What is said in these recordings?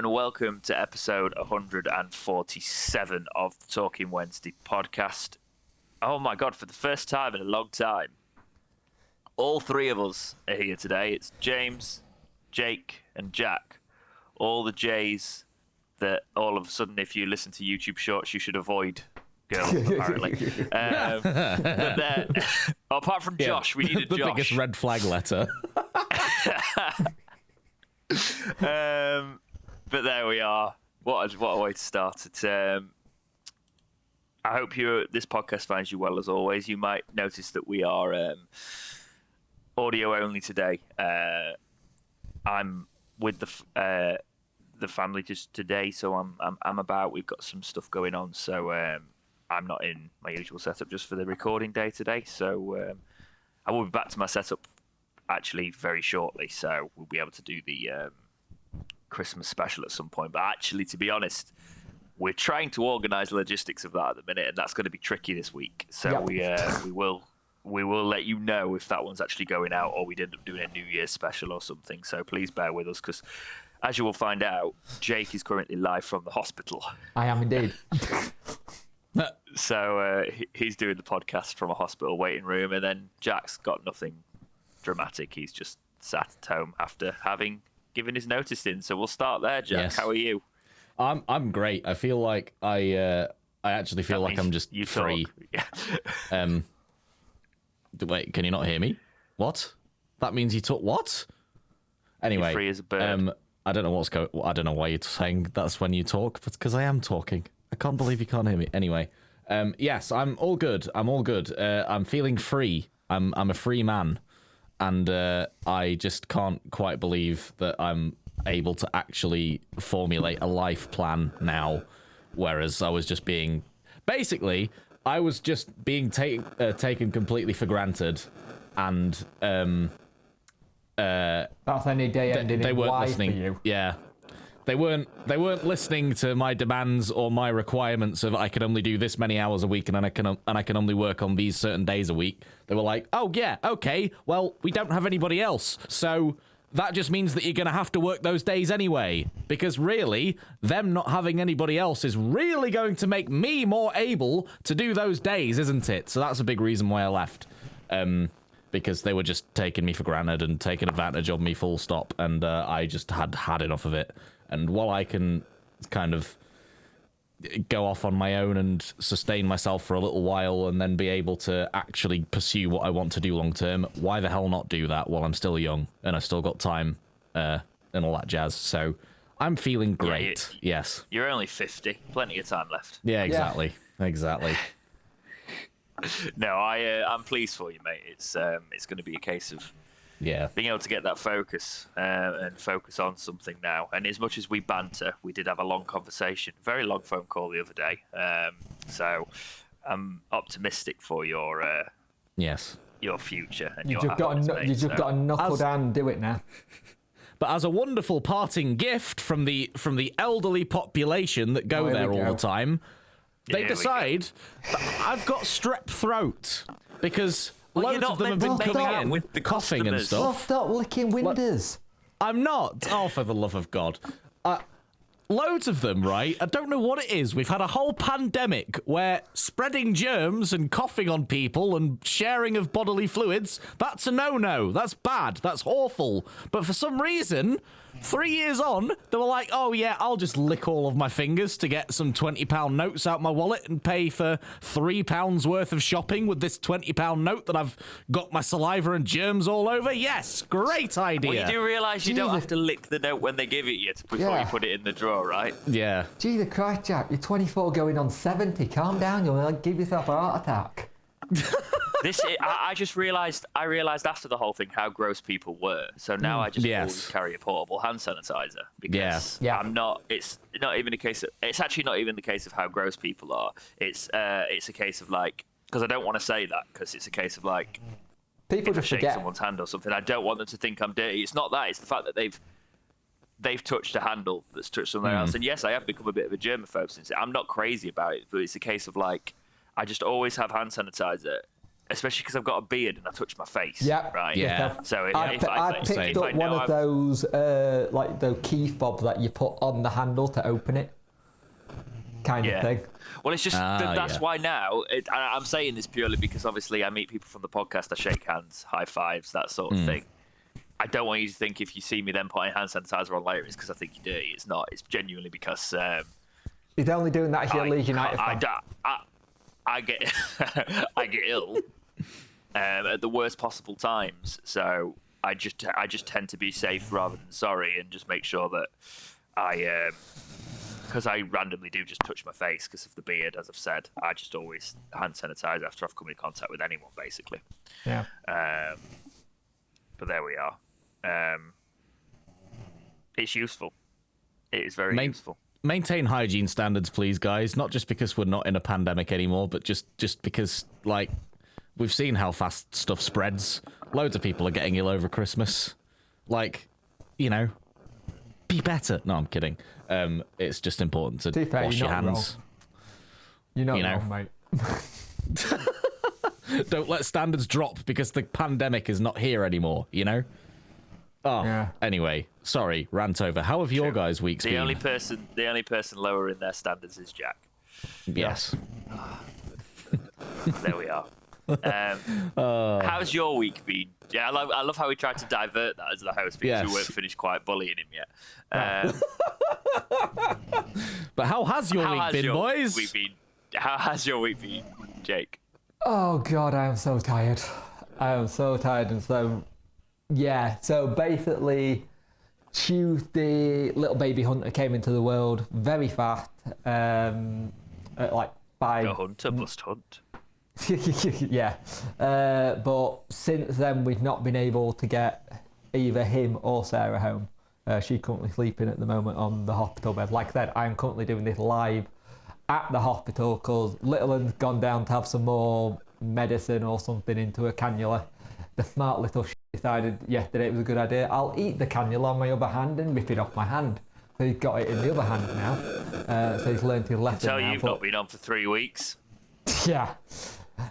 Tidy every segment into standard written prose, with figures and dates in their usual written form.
and welcome to episode 147 of the Talking Wednesday podcast. Oh my God, for the first time in a long time, all three of us are here today. It's James, Jake, and Jack. All the J's that all of a sudden, if you listen to YouTube shorts, you should avoid. Girls, apparently. But apart from Josh, we needed the Josh. biggest red flag letter. But there we are. What a way to start it. I hope this podcast finds you well as always. You might notice that we are audio only today. I'm with the family just today, so I'm about. We've got some stuff going on, so I'm not in my usual setup just for the recording day today. So I will be back to my setup actually very shortly. So we'll be able to do the Christmas special at some point. But actually, to be honest, we're trying to organise the logistics of that at the minute, and that's going to be tricky this week. So yep. we will let you know if that one's actually going out or we end up doing a New Year's special or something. So please bear with us, because as you will find out, Jake is currently live from the hospital. I am indeed. So he's doing the podcast from a hospital waiting room, and then Jack's got nothing dramatic. He's just sat at home after having given his notice in. So we'll start there, Jack. Yes. How are you? I'm great. I feel like I actually feel like I'm just free. Yeah. Wait, can you not hear me? What? That means you talk what? Anyway, you're free as a bird. I don't know what's going. I don't know why you're saying that's when you talk, but because I am talking. I can't believe you can't hear me. Anyway, yes, I'm all good. I'm feeling free. I'm a free man, and I just can't quite believe that I'm able to actually formulate a life plan now, whereas I was just being taken completely for granted, and that's any day ending they in weren't Y listening. for you. Yeah. They weren't listening to my demands or my requirements of I can only do this many hours a week and I can only work on these certain days a week. They were like, "Oh yeah, okay. Well, we don't have anybody else. So that just means that you're going to have to work those days anyway, because really, them not having anybody else is really going to make me more able to do those days, isn't it?" So that's a big reason why I left. Because they were just taking me for granted and taking advantage of me full stop, and I just had enough of it. And while I can kind of go off on my own and sustain myself for a little while and then be able to actually pursue what I want to do long term, why the hell not do that while I'm still young and I've still got time and all that jazz. So I'm feeling great. Yes. You're only 50. Plenty of time left. Yeah, exactly. Yeah. Exactly. No, I'm pleased for you, mate. It's going to be a case of being able to get that focus and focus on something now. And as much as we banter, we did have a long conversation, very long phone call the other day. So I'm optimistic for your future and you just got to knuckle down and do it now. But as a wonderful parting gift from the elderly population that go there all the time, they decide that I've got strep throat because loads of them have been coming in with the coughing and stuff. Oh, stop licking windows. I'm not. Oh, for the love of God. Loads of them, right? I don't know what it is. We've had a whole pandemic where spreading germs and coughing on people and sharing of bodily fluids, that's a no-no. That's bad. That's awful. But for some reason, 3 years on, they were like, "Oh yeah, I'll just lick all of my fingers to get some £20 notes out my wallet and pay for £3 worth of shopping with this £20 note that I've got my saliva and germs all over." Yes, great idea. Well, you do realise you don't have to lick the note when they give it you before you put it in the drawer, right? Yeah. Jesus Christ, Jack, you're 24 going on 70. Calm down, you'll give yourself a heart attack. I just realised after the whole thing how gross people were. So now I just always carry a portable hand sanitizer because I'm not. It's not even a case of. It's actually not even the case of how gross people are. It's a case of like, because I don't want to say that, because it's a case of like, people if just I shake forget someone's hand or something, I don't want them to think I'm dirty. It's not that. It's the fact that they've touched a handle that's touched somewhere else. And yes, I have become a bit of a germaphobe since. I'm not crazy about it, but it's a case of like, I just always have hand sanitizer especially because I've got a beard and I touch my face. Yeah. Right. Yeah. So I picked up one of those like the key fob that you put on the handle to open it, kind of thing. Well, it's just that's why now I'm saying this purely because obviously I meet people from the podcast, I shake hands, high fives, that sort of thing. I don't want you to think if you see me then putting hand sanitizer on later, it's because I think you're dirty. It's not. It's genuinely because he's only doing that if you're a Leeds United fan. I get I get ill at the worst possible times, so I just tend to be safe rather than sorry, and just make sure that because I randomly do just touch my face because of the beard, as I've said. I just always hand sanitize after I've come in contact with anyone, basically. Yeah. But there we are. It's useful. It is very useful. Maintain hygiene standards, please, guys. Not just because we're not in a pandemic anymore, but just because, like, we've seen how fast stuff spreads. Loads of people are getting ill over Christmas. Like, you know, be better. No, I'm kidding. It's just important to wash your hands. You're not wrong, mate. Don't let standards drop because the pandemic is not here anymore, you know? Oh, yeah. Anyway, sorry, rant over. How have your guys' weeks been? The only person lower in their standards is Jack. Yes. There we are. How's your week been? Yeah, I love how we tried to divert that as the host because we weren't finished quite bullying him yet. But how has your week been, boys? How has your week been, Jake? Oh God, I am so tired. I am so tired, and so so basically Tuesday, little baby Hunter came into the world very fast, at like 5. A hunter must hunt. Yeah, but since then we've not been able to get either him or Sarah home. She's currently sleeping at the moment on the hospital bed. Like I said, I'm currently doing this live at the hospital because little one's gone down to have some more medicine or something into a cannula. The smart little decided yesterday it was a good idea. I'll eat the cannula on my other hand and rip it off my hand. So he's got it in the other hand now. So he's learned his lesson now. You've not been on for 3 weeks. Yeah.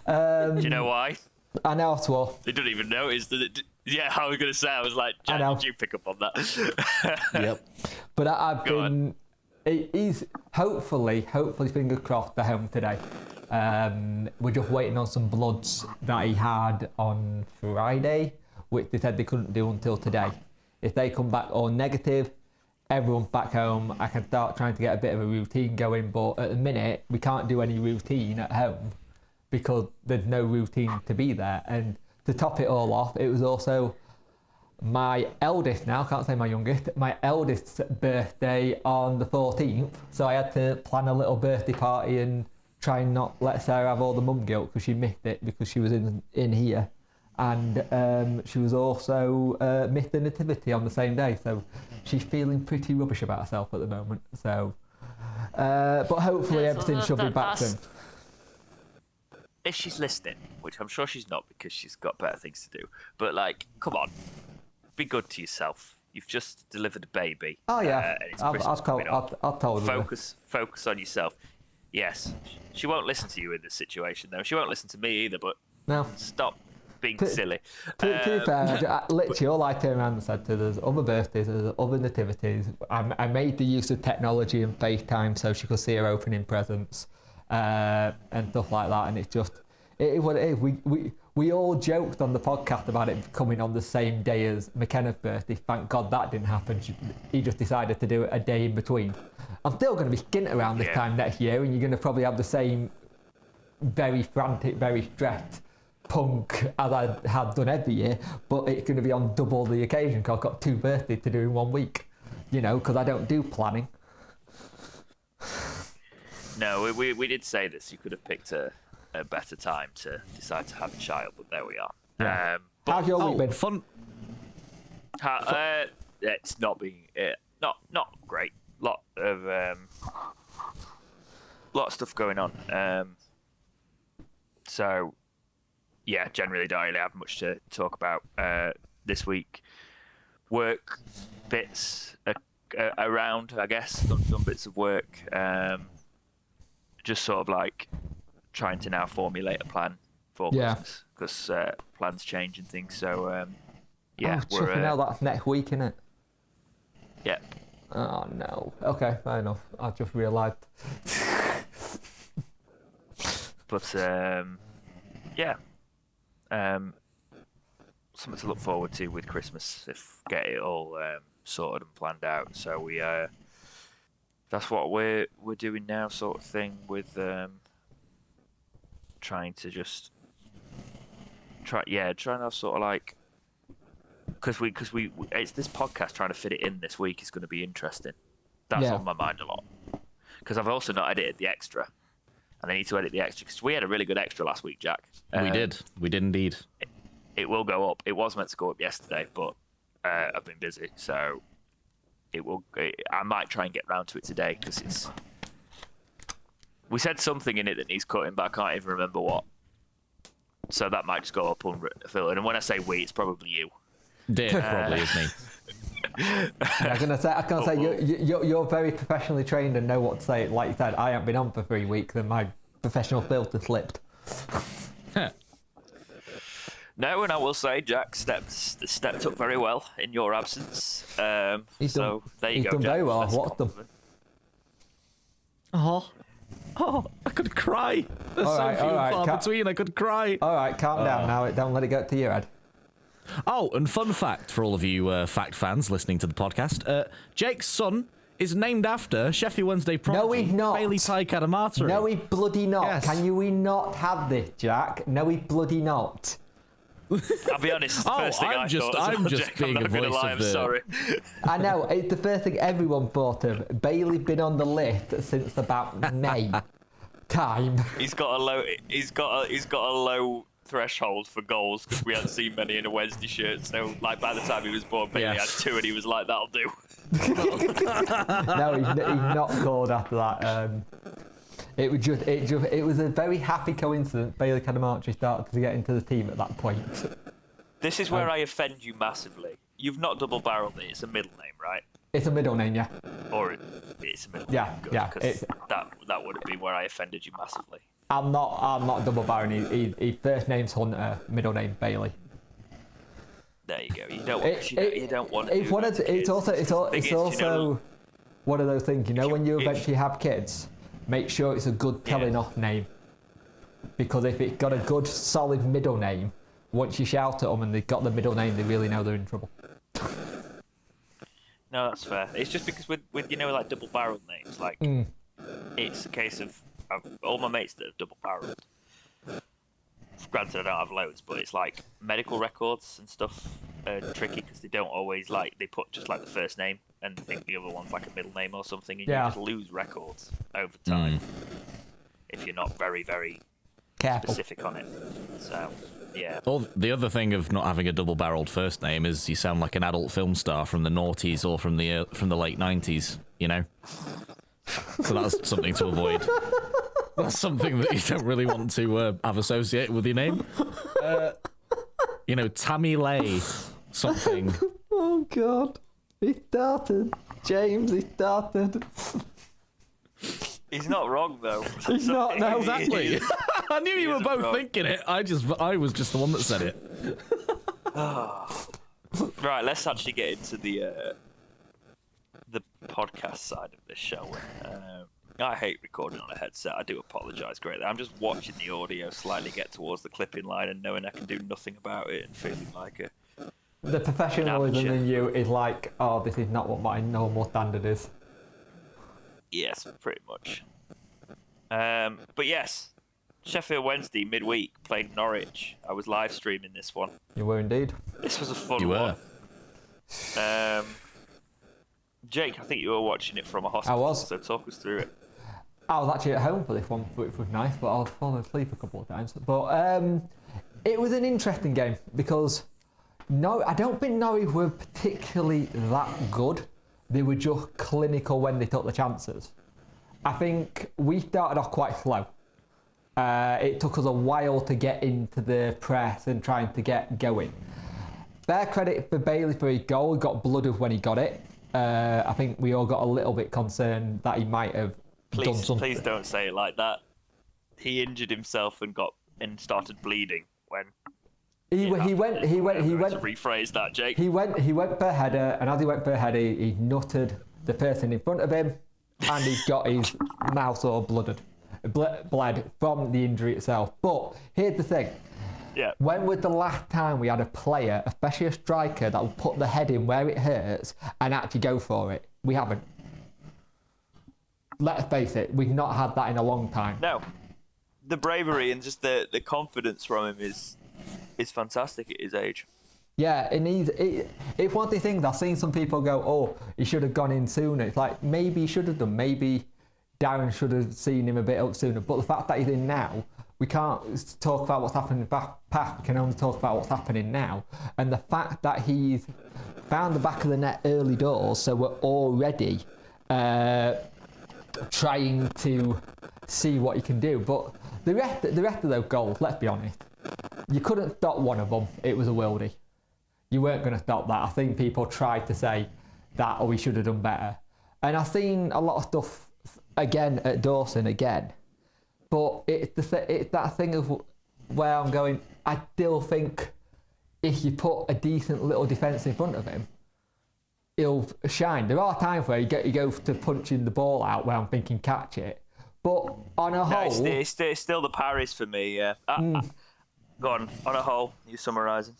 Do you know why? I know, Swore. They don't even notice that it... Yeah, I was going to say, I was like, Jack, did you pick up on that? Yep. But I've been... He's hopefully, fingers crossed, they're home today. We're just waiting on some bloods that he had on Friday, which they said they couldn't do until today. If they come back all negative, everyone's back home. I can start trying to get a bit of a routine going, but at the minute, we can't do any routine at home because there's no routine to be there. And to top it all off, it was also my eldest now, can't say my youngest, my eldest's birthday on the 14th. So I had to plan a little birthday party and try and not let Sarah have all the mum guilt because she missed it because she was in here. And she was also missed the nativity on the same day. So she's feeling pretty rubbish about herself at the moment. So, but hopefully everything should be back soon. If she's listening, which I'm sure she's not because she's got better things to do, but like, come on, be good to yourself. You've just delivered a baby. Oh yeah, I've told her. Focus on yourself. Yes, she won't listen to you in this situation though. She won't listen to me either. But no, stop being silly. To be fair, literally all I turned around and said to her, there's other birthdays, there's other nativities. I made the use of technology and FaceTime so she could see her opening presents. And stuff like that, and it's just it is what it is. We all joked on the podcast about it coming on the same day as McKenna's birthday. Thank God that didn't happen. He just decided to do it a day in between. I'm still going to be skint around this time next year, and you're going to probably have the same very frantic, very stressed punk as I had done every year, but it's going to be on double the occasion because I've got 2 birthdays to do in 1 week. You know, because I don't do planning. No, we did say this. You could have picked a better time to decide to have a child, but there we are. Yeah. How's your week been? Fun. It's not being not great. Lot of stuff going on. So yeah, generally don't really have much to talk about this week. Work bits around, I guess. Done bits of work. Just sort of like trying to now formulate a plan before Christmas because plans change and things. So yeah, we're now that's next week, isn't it? Yeah. Oh no. Okay, fair enough. I just realised. But yeah, something to look forward to with Christmas if get it all sorted and planned out. So we that's what we're doing now, sort of thing, with trying to just trying to sort of like because we it's this podcast trying to fit it in this week is going to be interesting. That's on my mind a lot because I've also not edited the extra. And I need to edit the extra because we had a really good extra last week, Jack. We did indeed. It will go up. It was meant to go up yesterday, but I've been busy, so it will. I might try and get round to it today because it's. We said something in it that needs cutting, but I can't even remember what. So that might just go up unfiltered. And when I say we, it's probably you. Probably is me. I can say you're very professionally trained and know what to say. Like you said, I haven't been on for 3 weeks and my professional filter slipped. No, and I will say Jack stepped up very well in your absence. There you go. He's done very well. I've watched them. Oh, I could cry. There's so few and far between. I could cry. All right, calm down now. Don't let it get to your head. Oh, and fun fact for all of you fact fans listening to the podcast, Jake's son is named after Sheffield Wednesday prodigy No, he's not. Bailey Cadamarteri. No, he bloody not. Yes. Can we not have this, Jack? No, he bloody not. I'll be honest. The first thing I'm just being a voice of the. Sorry. I know, it's the first thing everyone thought of. Bailey's been on the list since about May time. He's got a low threshold for goals because we hadn't seen many in a Wednesday shirt. So, like, by the time he was born, Bailey had 2, and he was like, "That'll do." No, he's not scored after that. It was a very happy coincidence. Bailey Cadamarteri started to get into the team at that point. This is where I offend you massively. You've not double-barreled it. It's a middle name, right? It's a middle name, yeah. Or it's a middle name. Yeah, Good, yeah. Because that would have been where I offended you massively. I'm not double barreling. His first name's Hunter, middle name Bailey. There you go. You don't want to. It's also one of those things. You know, when you eventually have kids, make sure it's a good telling off name. Because if it's got a good solid middle name, once you shout at them and they've got the middle name, they really know they're in trouble. No, that's fair. It's just because with like double-barreled names, like it's a case of all my mates that have double-barreled. Granted, I don't have loads, but it's like medical records and stuff are tricky because they don't always they put just like the first name and think the other one's like a middle name or something, and you just lose records over time if you're not very, very careful specific on it. So. Yeah. Well, the other thing of not having a double-barreled first name is you sound like an adult film star from the noughties or from the late 90s, you know? So that's something to avoid. That's something that you don't really want to have associated with your name. You know, Tammy Lay, something. Oh, God. He started. James, he started. He's not wrong, though. He's not, no. Exactly. I knew you were both thinking it. I was just the one that said it. Right, let's actually get into the podcast side of this show. I hate recording on a headset. I do apologise greatly. I'm just watching the audio slightly get towards the clipping line and knowing I can do nothing about it and feeling like the professionalism in you is like, oh, this is not what my normal standard is. Yes, pretty much. But yes, Sheffield Wednesday midweek played Norwich. I was live streaming this one. You were indeed. This was a fun one. Jake, I think you were watching it from a hospital. I was. So talk us through it. I was actually at home for this one, which was nice, but I was falling asleep a couple of times. But it was an interesting game because I don't think Norwich were particularly that good. They were just clinical when they took the chances. I think we started off quite slow. It took us a while to get into the press and trying to get going. Fair credit for Bailey for his goal. He got blooded when he got it. I think we all got a little bit concerned that he might have done something. Please don't say it like that. He injured himself and got and started bleeding when. He went. To rephrase that, Jake. He went for a header, and as he went for a header, he nutted the person in front of him, and he got his mouth all bled from the injury itself. But here's the thing. Yeah. When was the last time we had a player, especially a striker, that would put the head in where it hurts and actually go for it? We haven't. Let's face it, we've not had that in a long time. No. The bravery and just the confidence from him is fantastic at his age. Yeah, and it's one of the things I've seen some people go, oh, he should have gone in sooner. It's like, maybe he should have done. Maybe Darren should have seen him a bit up sooner. But the fact that he's in now, we can't talk about what's happening in the past. We can only talk about what's happening now. And the fact that he's found the back of the net early doors, so we're already trying to see what he can do. But the rest of those goals, let's be honest, you couldn't stop one of them. It was a worldie. You weren't going to stop that. I think people tried to say that, oh, we should have done better. And I've seen a lot of stuff again at Dawson again. But it's that thing of where I'm going, I still think if you put a decent little defence in front of him, he'll shine. There are times where you go to punching the ball out where I'm thinking catch it. But on a whole... It's still the Paris for me, yeah. Go on a whole, you summarising.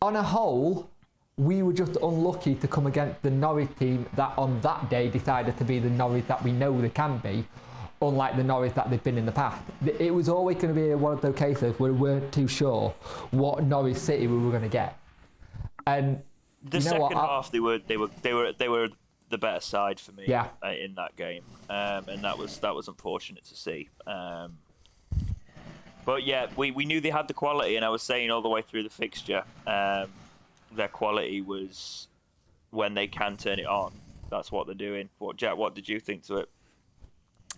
On a whole, we were just unlucky to come against the Norwich team that on that day decided to be the Norwich that we know they can be, unlike the Norwich that they've been in the past. It was always going to be one of those cases where we weren't too sure what Norwich City we were going to get. And the second half, they were the better side for me. Yeah. In that game, and that was unfortunate to see. But yeah, we knew they had the quality, and I was saying all the way through the fixture, their quality was when they can turn it on. That's what they're doing. Jack, what did you think to it?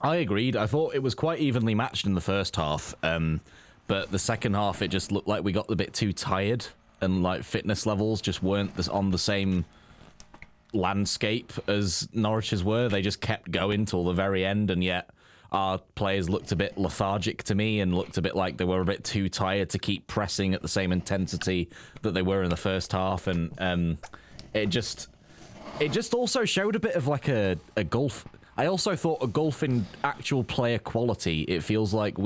I agreed. I thought it was quite evenly matched in the first half, but the second half it just looked like we got a bit too tired, and like fitness levels just weren't on the same landscape as Norwich's were. They just kept going till the very end, and yet our players looked a bit lethargic to me and looked a bit like they were a bit too tired to keep pressing at the same intensity that they were in the first half, and it just also showed a bit of like a gulf. I also thought a gulf in actual player quality. It feels like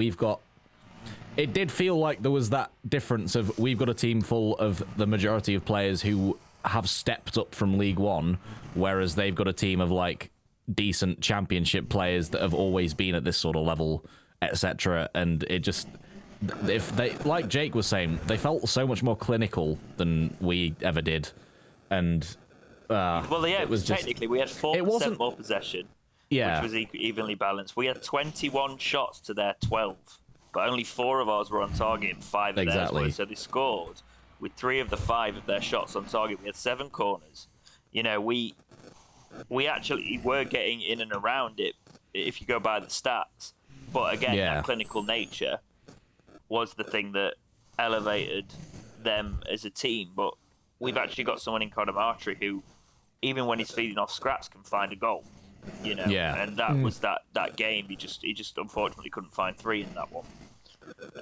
it did feel like there was that difference of we've got a team full of the majority of players who have stepped up from League One, whereas they've got a team of like decent championship players that have always been at this sort of level, etc. And it just, if they, like Jake was saying, they felt so much more clinical than we ever did. And well, yeah, it was technically we had 4% more possession, which was evenly balanced. We had 21 shots to their 12, but only 4 of ours were on target and 5 of theirs were. So they scored with 3 of the 5 of their shots on target. We had 7 corners. You know, we actually were getting in and around it if you go by the stats. But again, that clinical nature was the thing that elevated them as a team. But we've actually got someone in Cadamarteri who, even when he's feeding off scraps, can find a goal. You know, and that was that game. He just unfortunately couldn't find 3 in that one.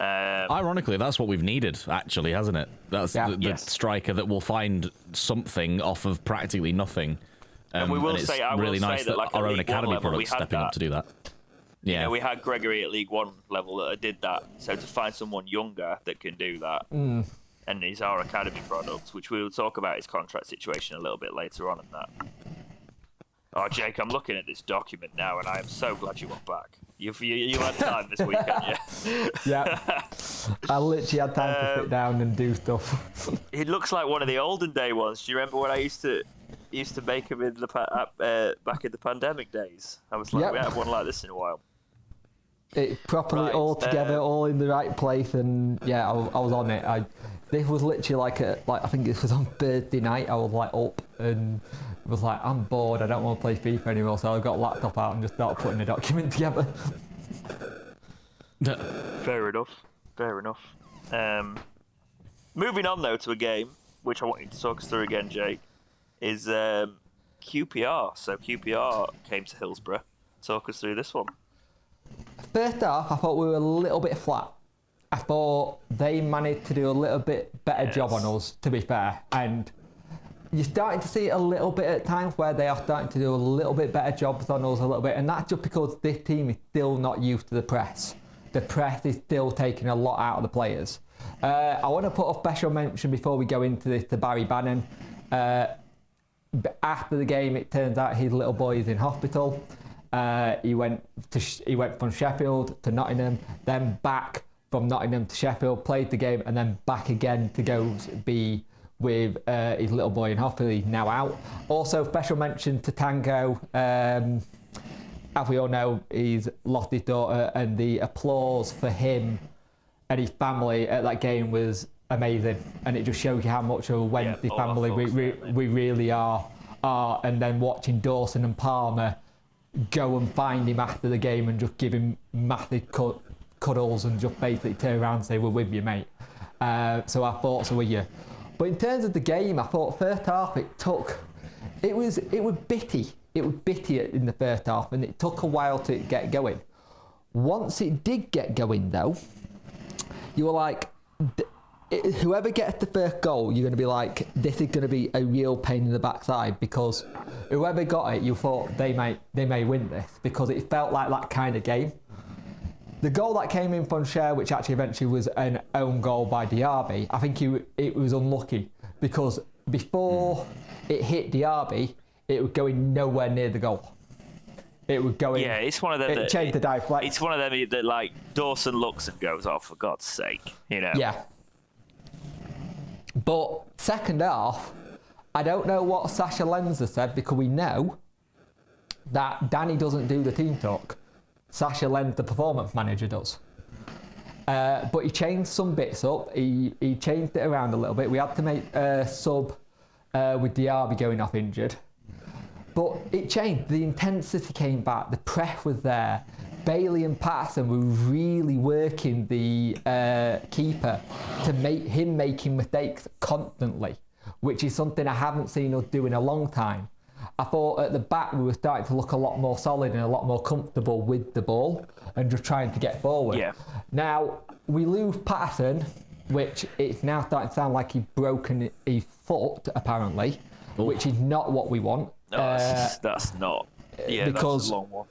Ironically, that's what we've needed, actually, hasn't it? That's the striker that will find something off of practically nothing. And we will say, I really will nice say that our own academy product's stepping up to do that. Yeah, you know, we had Gregory at League One level that did that. So to find someone younger that can do that, and he's our academy product, which we will talk about his contract situation a little bit later on in that. Oh, Jake, I'm looking at this document now, and I am so glad you went back. You had time this weekend, yeah? Yeah. I literally had time to sit down and do stuff. It looks like one of the olden day ones. Do you remember when I used to make them in the back in the pandemic days? I was like, we haven't had one like this in a while. It properly all together, all in the right place, and yeah, I was on it. This was literally like I think this was on Thursday night. I was like up and was like, I'm bored. I don't want to play FIFA anymore, so I got a laptop out and just started putting a document together. Fair enough. Moving on though to a game which I want you to talk us through again, Jake, is QPR. So QPR came to Hillsborough. Talk us through this one. First off, I thought we were a little bit flat. I thought they managed to do a little bit better job on us, to be fair. And you're starting to see it a little bit at times where they are starting to do a little bit better jobs on us a little bit. And that's just because this team is still not used to the press. The press is still taking a lot out of the players. I want to put a special mention before we go into this to Barry Bannon. After the game, it turns out his little boy is in hospital. He went from Sheffield to Nottingham, then back from Nottingham to Sheffield, played the game, and then back again to go be with his little boy in hospital. He's now out. Also, special mention to Tango. As we all know, he's lost his daughter, and the applause for him and his family at that game was amazing. And it just shows you how much of a Wednesday family we really are. And then watching Dawson and Palmer go and find him after the game and just give him massive cuddles and just basically turn around and say, we're with you, mate. So our thoughts are with you. But in terms of the game, I thought first half it was bitty. It was bitty in the first half, and it took a while to get going. Once it did get going, though, you were like, whoever gets the first goal, you're going to be like, this is going to be a real pain in the backside, because whoever got it, you thought they may win this, because it felt like that kind of game. The goal that came in from Cher, which actually eventually was an own goal by Diaby, I think it was unlucky, because before it hit Diaby, it was going nowhere near the goal. It was going. Yeah, it's one of them. It changed the dive. It's one of them that like Dawson looks and goes, "Oh, for God's sake," you know. Yeah. But second half, I don't know what Sasha Lenza said, because we know that Danny doesn't do the team talk. Sasha Lenz, the performance manager, does. But he changed some bits up. He changed it around a little bit. We had to make a sub with Diaby going off injured. But it changed. The intensity came back. The press was there. Bailey and Patterson were really working the keeper to make him making mistakes constantly, which is something I haven't seen us do in a long time. I thought at the back we were starting to look a lot more solid and a lot more comfortable with the ball and just trying to get forward. Yeah. Now, we lose Patterson, which it's now starting to sound like he's broken his foot, apparently, which is not what we want. No, that's not. Yeah, because that's a long one.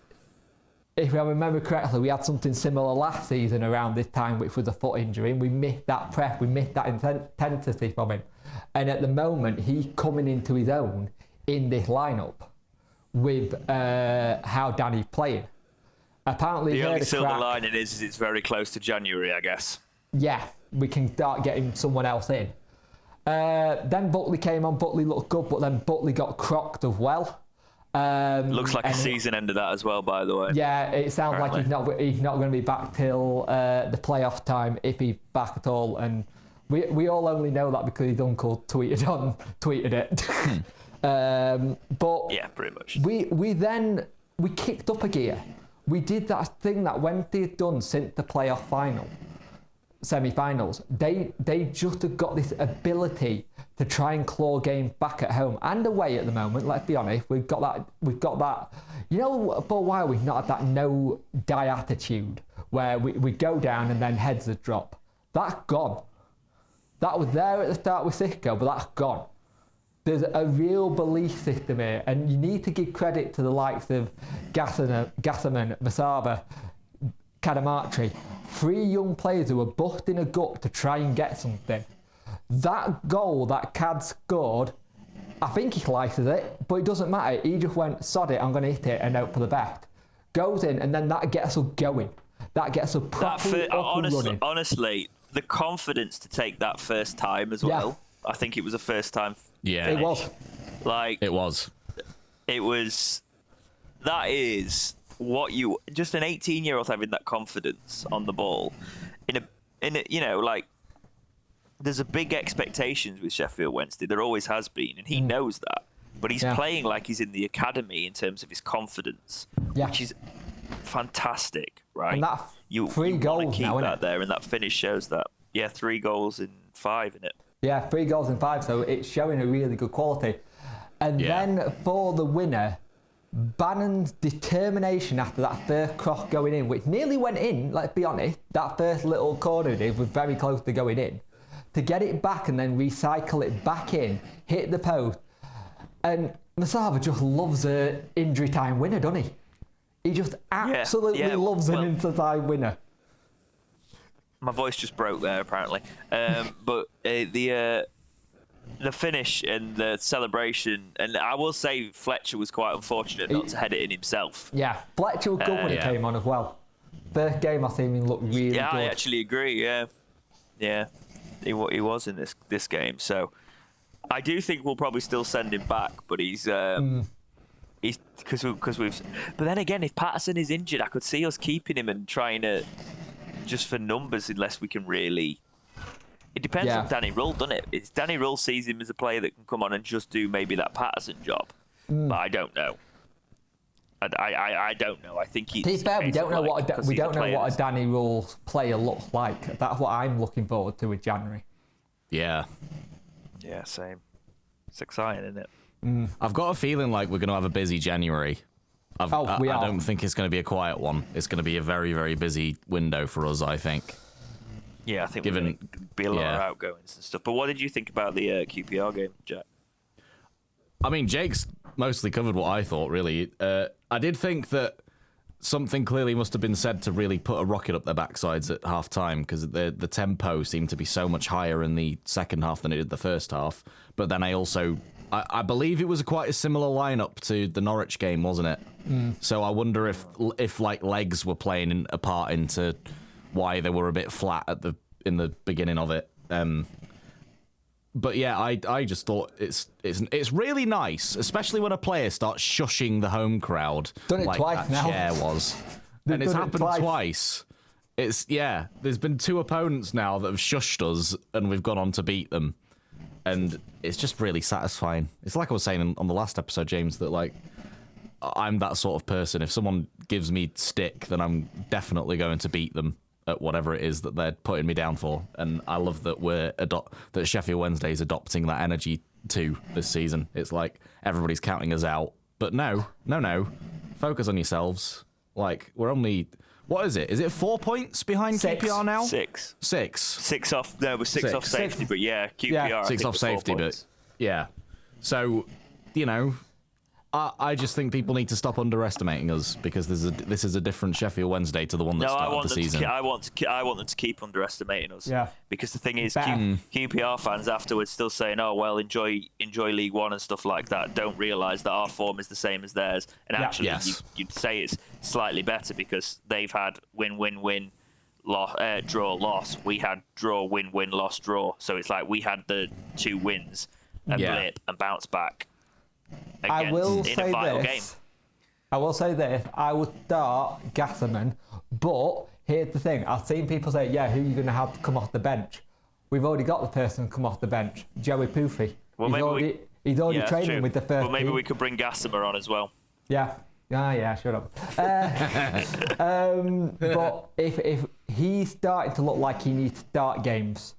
If I remember correctly, we had something similar last season around this time, which was a foot injury, and we missed that prep, we missed that intensity from him. And at the moment, he's coming into his own in this lineup with how Danny's playing. Apparently, the only silver lining is it's very close to January, I guess. Yeah, we can start getting someone else in. Then Buckley came on. Buckley looked good, but then Buckley got crocked as well. Looks like a season ended that as well, by the way. Yeah, it sounds apparently. Like he's not going to be back till the playoff time, if he's back at all. And we all only know that because his uncle tweeted it. But yeah, pretty much. We kicked up a gear. We did that thing that Wednesday had done since the playoff semi-finals. They just have got this ability to try and claw games back at home and away at the moment. Let's be honest, we've got that. You know, for a while we've not had that no die attitude where we go down and then heads would drop. That's gone. That was there at the start with Sisco, but that's gone. There's a real belief system here, and you need to give credit to the likes of Gasserman, Masaba, Cadamarteri, 3 young players who were busting a gut to try and get something. That goal that Cad scored, I think he slices it, but it doesn't matter. He just went, sod it, I'm going to hit it and hope for the best. Goes in, and then that gets us going. That gets us properly up and running. Honestly, the confidence to take that first time as well. I think it was the first time. Yeah, it was. It was. That is what just an 18-year-old having that confidence on the ball in a you know, like, there's a big expectations with Sheffield Wednesday. There always has been, and he knows that. But he's playing like he's in the academy in terms of his confidence, which is fantastic, right? And that you 3 goals want to keep now, that there, and that finish shows that. Yeah, 3 goals in 5, in it. Yeah, 3 goals in 5, so it's showing a really good quality. And then for the winner, Bannon's determination after that first cross going in, which nearly went in, let's be honest, that first little corner he did was very close to going in, to get it back and then recycle it back in, hit the post. And Masava just loves an injury time winner, doesn't he? He just absolutely loves an injury time winner. My voice just broke there, apparently. But the finish and the celebration, and I will say Fletcher was quite unfortunate not to head it in himself. Yeah, Fletcher was good when he came on as well. First game I seen him look really good. Yeah, I actually agree. Yeah, he was in this game. So I do think we'll probably still send him back, but he's because we've. But then again, if Patterson is injured, I could see us keeping him and trying to just for numbers, unless we can really. It depends on Danny Rull, doesn't it? It's Danny Rull sees him as a player that can come on and just do maybe that Patterson job, but I don't know. I don't know. I think he's. To be fair, we don't know what a Danny Rull player looks like. That's what I'm looking forward to with January. Yeah. Yeah, same. It's exciting, isn't it? I've got a feeling like we're going to have a busy January. I don't think it's going to be a quiet one. It's going to be a very, very busy window for us, I think. Yeah, I think we're going to be a lot of outgoings and stuff. But what did you think about the QPR game, Jack? I mean, Jake's mostly covered what I thought, really. I did think that something clearly must have been said to really put a rocket up their backsides at half-time, because the tempo seemed to be so much higher in the second half than it did the first half. But then I believe it was quite a similar lineup to the Norwich game, wasn't it? So I wonder if like legs were playing a part into why they were a bit flat in the beginning of it. But yeah, I just thought it's really nice, especially when a player starts shushing the home crowd. Done it like twice that now. chair was, and it's happened twice. There's been 2 opponents now that have shushed us, and we've gone on to beat them. And it's just really satisfying. It's like I was saying on the last episode, James, that like I'm that sort of person. If someone gives me stick, then I'm definitely going to beat them at whatever it is that they're putting me down for. And I love that that Sheffield Wednesday is adopting that energy too this season. It's like everybody's counting us out, but no. Focus on yourselves. Like we're only. What is it? Is it 4 points behind QPR now? 6. 6. 6 off. No, it was 6 off safety, but QPR. 6 off safety, but yeah. So, I just think people need to stop underestimating us, because this is a different Sheffield Wednesday to the one that started the season. I want them to keep underestimating us. Yeah. Because the thing is, QPR fans afterwards still saying, "Oh well, enjoy League One and stuff like that." Don't realise that our form is the same as theirs, and actually, you'd say it's slightly better because they've had win, draw, loss. We had draw, win, loss, draw. So it's like we had the 2 wins and blip and bounce back. I will say this. I would start Gasserman, but here's the thing. I've seen people say, "Yeah, who are you going to have to come off the bench?" We've already got the person to come off the bench, Joey Poofy. Well, he's already training with the first. Well, maybe team. we could bring Gasserman on as well. Yeah. Yeah, shut up. But if he's starting to look like he needs to start games,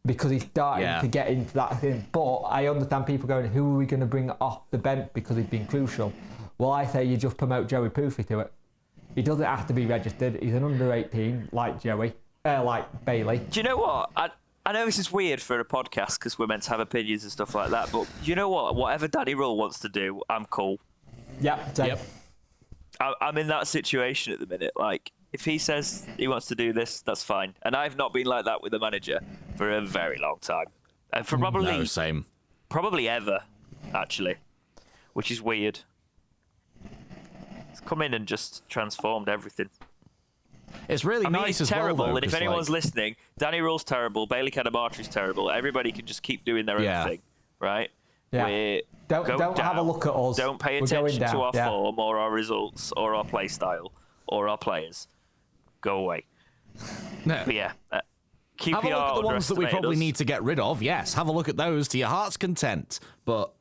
because he's starting to get into that thing. But I understand people going, who are we going to bring off the bench because he's been crucial? Well, I say you just promote Joey Poofy to it. He doesn't have to be registered. He's an under-18, like like Bailey. Do you know what? I know this is weird for a podcast because we're meant to have opinions and stuff like that, but you know what? Whatever Danny Rull wants to do, I'm cool. Yep. I'm in that situation at the minute. Like, if he says he wants to do this, that's fine. And I've not been like that with a manager for a very long time. And for probably ever, actually, which is weird. He's come in and just transformed everything. It's really nice as terrible, well, though, and if anyone's listening, Danny Rull's terrible, Bailey Cadamarteri's terrible. Everybody can just keep doing their own thing, right? Yeah. Don't have a look at us. Don't pay attention to our form or our results or our play style or our players. Go away. No. But yeah, QPR have a look at the ones that we probably need to get rid of. Yes, have a look at those to your heart's content, but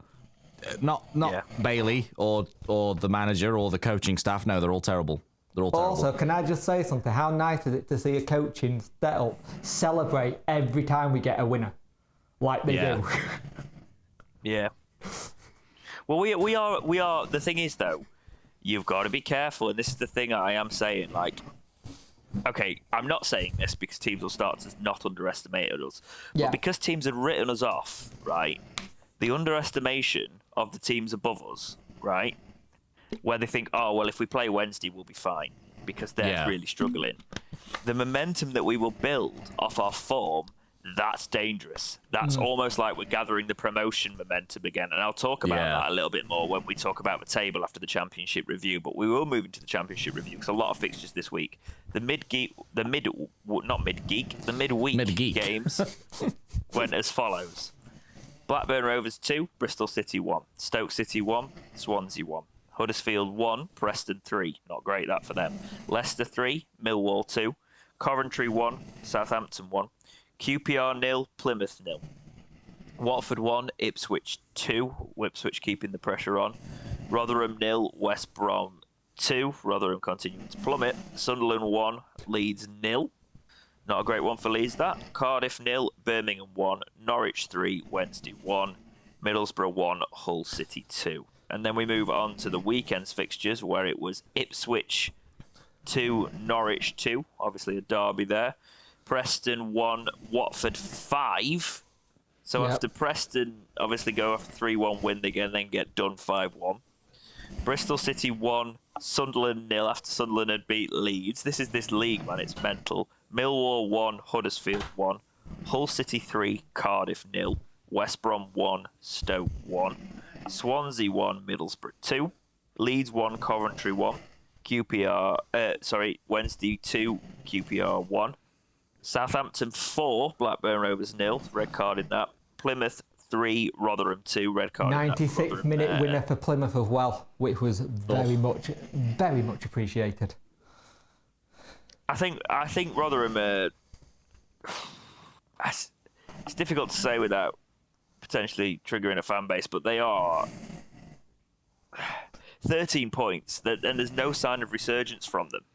not Bailey or the manager or the coaching staff. No, they're all terrible. They're all terrible. Also, can I just say something? How nice is it to see a coaching setup celebrate every time we get a winner, like they do? Yeah. Well, we are. The thing is, though, you've got to be careful, and this is the thing I am saying. Like, okay, I'm not saying this because teams will start to not underestimate us, Yeah. but because teams had written us off, right? The underestimation of the teams above us, right? Where they think, oh well, if we play Wednesday, we'll be fine because they're really struggling. The momentum that we will build off our form. That's dangerous. That's almost like we're gathering the promotion momentum again. And I'll talk about that a little bit more when we talk about the table after the championship review. But we will move into the championship review because a lot of fixtures this week. The midweek games went as follows: Blackburn Rovers 2, Bristol City 1, Stoke City 1, Swansea 1, Huddersfield 1, Preston 3. Not great that for them. Leicester 3, Millwall 2, Coventry 1, Southampton 1. QPR 0, Plymouth 0. Watford 1, Ipswich 2. Ipswich keeping the pressure on. Rotherham 0, West Brom 2. Rotherham continuing to plummet. Sunderland 1, Leeds 0. Not a great one for Leeds, that. Cardiff 0, Birmingham 1. Norwich 3, Wednesday 1. Middlesbrough 1, Hull City 2. And then we move on to the weekend's fixtures where it was Ipswich 2, Norwich 2. Obviously a derby there. Preston 1, Watford 5. So after Preston obviously go off a 3-1 win, they again then get done 5-1. Bristol City 1, Sunderland 0 after Sunderland had beat Leeds. This is this league, man, it's mental. Millwall 1, Huddersfield 1. Hull City 3, Cardiff 0. West Brom 1, Stoke 1. Swansea 1, Middlesbrough 2. Leeds 1, Coventry 1. Wednesday 2, QPR 1. Southampton 4, Blackburn Rovers 0, red card in that. Plymouth 3, Rotherham 2, red card in that. 96-minute winner for Plymouth as well, which was very much appreciated. I think Rotherham. It's difficult to say without potentially triggering a fan base, but they are 13 points, and there's no sign of resurgence from them.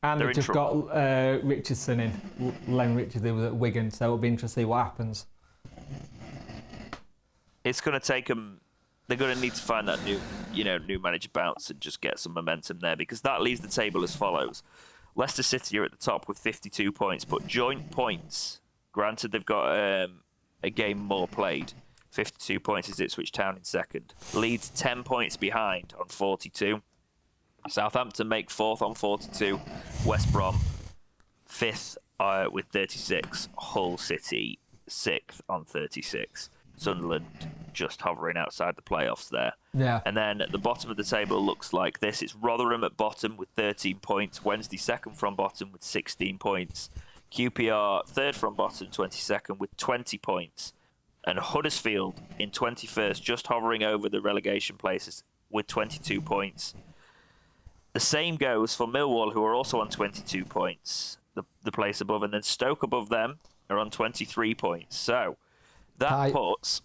And they've just got Richardson in, Len Richardson was at Wigan, so it'll be interesting to see what happens. It's going to take them. They're going to need to find that new manager bounce and just get some momentum there, because that leaves the table as follows: Leicester City are at the top with 52 points, but joint points. Granted, they've got a game more played. 52 points is Ipswich Town in second. Leeds 10 points behind on 42. Southampton make fourth on 42. West Brom fifth with 36. Hull City sixth on 36. Sunderland just hovering outside the playoffs there. Yeah. And then at the bottom of the table looks like this. It's Rotherham at bottom with 13 points. Wednesday second from bottom with 16 points. QPR third from bottom, 22nd with 20 points. And Huddersfield in 21st, just hovering over the relegation places with 22 points. The same goes for Millwall, who are also on 22 points, the place above. And then Stoke above them are on 23 points. So that puts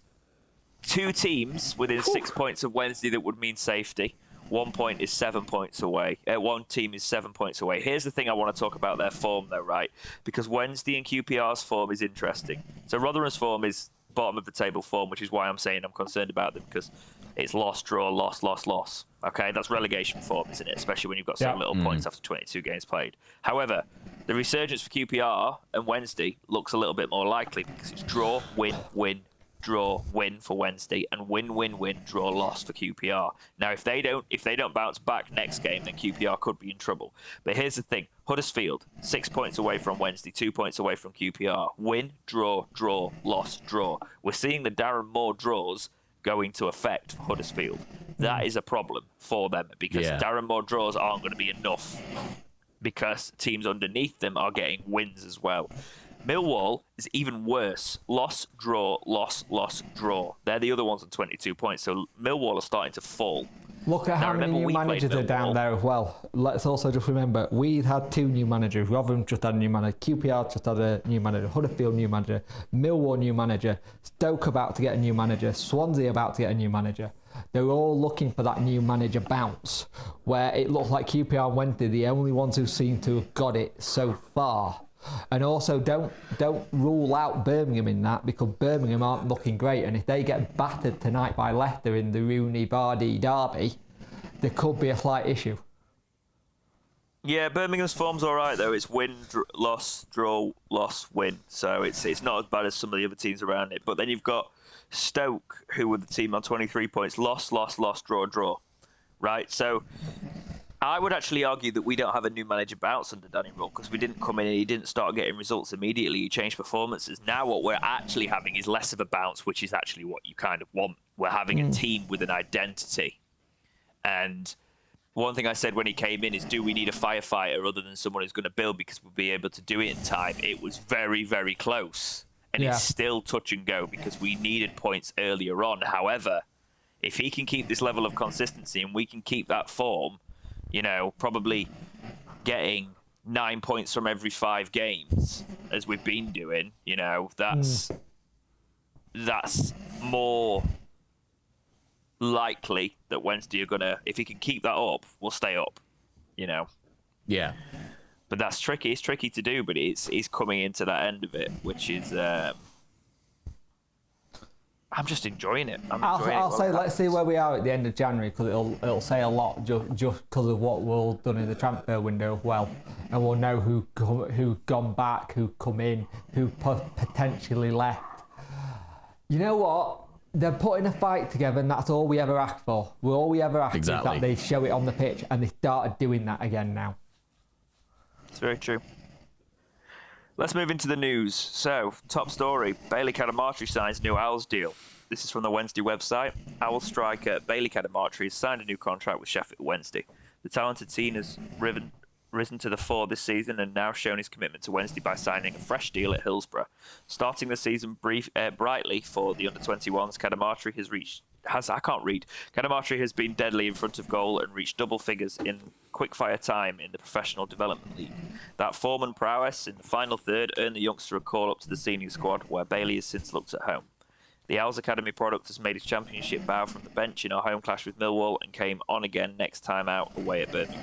two teams within 6 points of Wednesday that would mean safety. 1 point is 7 points away. One team is 7 points away. Here's the thing I want to talk about their form, though, right? Because Wednesday and QPR's form is interesting. So Rotherham's form is bottom of the table form, which is why I'm saying I'm concerned about them, because it's loss, draw, loss, loss, loss. Okay, that's relegation form, isn't it? Especially when you've got so little points after 22 games played. However, the resurgence for QPR and Wednesday looks a little bit more likely, because it's draw, win, win, draw, win for Wednesday, and win, win, win, draw, loss for QPR. Now, if they don't bounce back next game, then QPR could be in trouble. But here's the thing: Huddersfield 6 points away from Wednesday, 2 points away from QPR. Win, draw, draw, loss, draw. We're seeing the Darren Moore draws go into effect for Huddersfield. That is a problem for them, because Darren Moore draws aren't going to be enough, because teams underneath them are getting wins as well. Millwall is even worse. Loss, draw, loss, loss, draw. They're the other ones on 22 points. So Millwall are starting to fall. Look at how many new managers are down there as well. Let's also just remember, we've had two new managers. Rotherham just had a new manager. QPR just had a new manager. Huddersfield new manager. Millwall new manager. Stoke about to get a new manager. Swansea about to get a new manager. They're all looking for that new manager bounce, where it looks like QPR and Wednesday the only ones who seem to have got it so far. And also, don't rule out Birmingham in that, because Birmingham aren't looking great. And if they get battered tonight by Leicester in the Rooney Bardi derby, there could be a slight issue. Yeah, Birmingham's form's all right though. It's win, loss, draw, loss, win. So it's not as bad as some of the other teams around it. But then you've got Stoke, who were the team on 23 points. Loss, draw, draw. Right. So I would actually argue that we don't have a new manager bounce under Danny Rule, because we didn't come in and he didn't start getting results immediately. He changed performances. Now what we're actually having is less of a bounce, which is actually what you kind of want. We're having a team with an identity. And one thing I said when he came in is, do we need a firefighter other than someone who's going to build, because we'll be able to do it in time? It was very, very close. And it's still touch and go, because we needed points earlier on. However, if he can keep this level of consistency and we can keep that form, you know, probably getting 9 points from every 5 games, as we've been doing, you know, that's more likely that Wednesday are gonna, if he can keep that up, we'll stay up, you know. Yeah. But that's tricky. It's tricky to do, but it's coming into that end of it, which is I'm just enjoying it. I'll say let's see where we are at the end of January, because it'll say a lot just because of what we've done in the transfer window as well, and we'll know who gone back, who come in, who potentially left. You know what? They're putting a fight together, and that's all we ever asked for. All we ever asked is that they show it on the pitch, and they started doing that again now. It's very true. Let's move into the news. So, top story, Bailey Cadamarteri signs new Owls deal. This is from the Wednesday website. Owls striker Bailey Cadamarteri has signed a new contract with Sheffield Wednesday. The talented teen has risen to the fore this season and now shown his commitment to Wednesday by signing a fresh deal at Hillsborough. Starting the season brightly for the under-21s, Cadamarteri Cadamarteri has been deadly in front of goal and reached double figures in quick-fire time in the Professional Development League. That form and prowess in the final third earned the youngster a call up to the senior squad, where Bailey has since looked at home. The Owls Academy product has made his championship bow from the bench in our home clash with Millwall and came on again next time out away at Birmingham.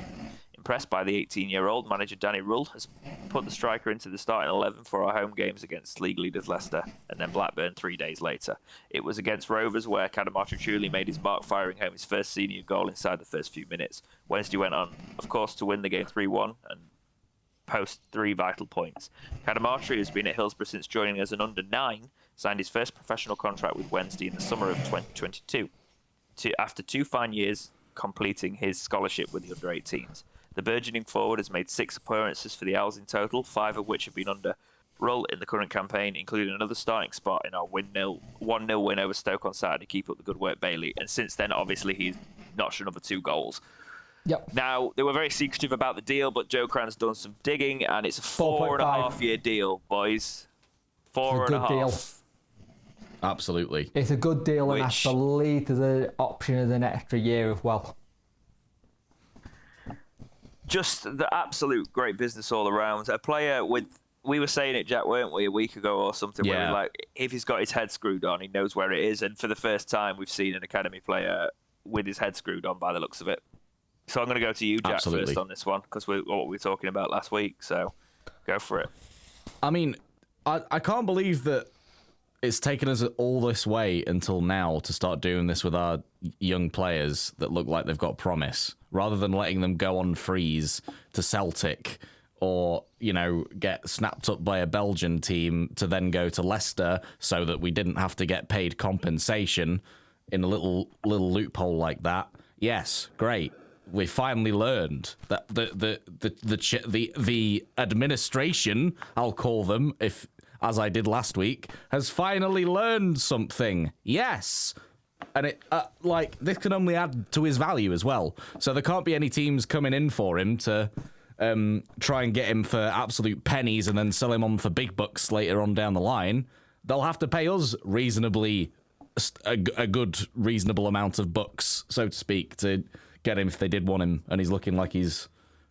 Impressed by the 18-year-old, manager Danny Rule has put the striker into the starting 11 for our home games against league leaders Leicester and then Blackburn 3 days later. It was against Rovers where Cadamarteri truly made his mark, firing home his first senior goal inside the first few minutes. Wednesday went on, of course, to win the game 3-1 and post 3 vital points. Cadamarteri has been at Hillsborough since joining as an under-9, signed his first professional contract with Wednesday in the summer of 2022, after 2 fine years completing his scholarship with the under-18s. The burgeoning forward has made 6 appearances for the Owls in total, 5 of which have been under Rule in the current campaign, including another starting spot in our 1-0 win over Stoke on Saturday to keep up the good work Bailey. And since then, obviously, he's notched another 2 goals. Yep. Now, they were very secretive about the deal, but Joe Cran's done some digging, and it's a 4.5-year deal, boys. 4.5. Deal. Absolutely. It's a good deal, and I believe there's an option of an extra year as well. Just the absolute great business all around. A player with, we were saying it, Jack, weren't we, a week ago or something, where we were like, if he's got his head screwed on, he knows where it is. And for the first time, we've seen an academy player with his head screwed on by the looks of it. So I'm going to go to you, Jack, first on this one, because what we were talking about last week. So go for it. I mean, I can't believe that it's taken us all this way until now to start doing this with our young players that look like they've got promise, rather than letting them go on freeze to Celtic or, you know, get snapped up by a Belgian team to then go to Leicester so that we didn't have to get paid compensation in a little loophole like that. Yes, great. We finally learned that the administration, I'll call them, if as I did last week, has finally learned something. Yes. And it this can only add to his value as well. So there can't be any teams coming in for him to try and get him for absolute pennies and then sell him on for big bucks later on down the line. They'll have to pay us reasonably a good reasonable amount of bucks, so to speak, to get him if they did want him. And he's looking like he's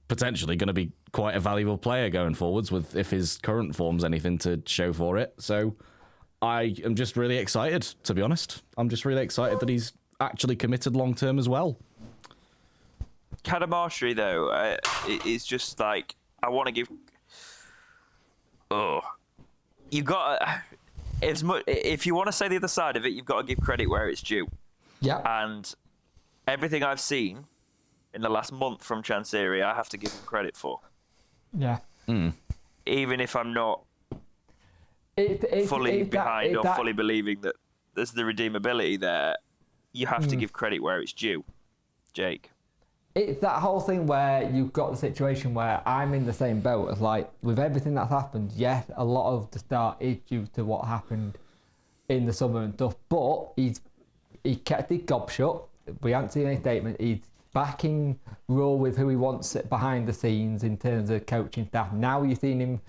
potentially going to be quite a valuable player going forwards, with if his current form's anything to show for it. So I am just really excited, to be honest. I'm just really excited that he's actually committed long term as well. Cadamarteri, though, is just like, I want to give Oh, you got as much. If you want to say the other side of it, you've got to give credit where it's due. Yeah. And everything I've seen in the last month from Chansiri, I have to give him credit for. Yeah. Even if I'm not fully believing that there's the redeemability there, you have to give credit where it's due, Jake. It's that whole thing where you've got the situation where I'm in the same boat as, like, with everything that's happened. Yes, a lot of the start is due to what happened in the summer and stuff, but he kept his gob shut. We haven't seen any statement. He's backing raw with who he wants behind the scenes in terms of coaching staff. Now you've seen him,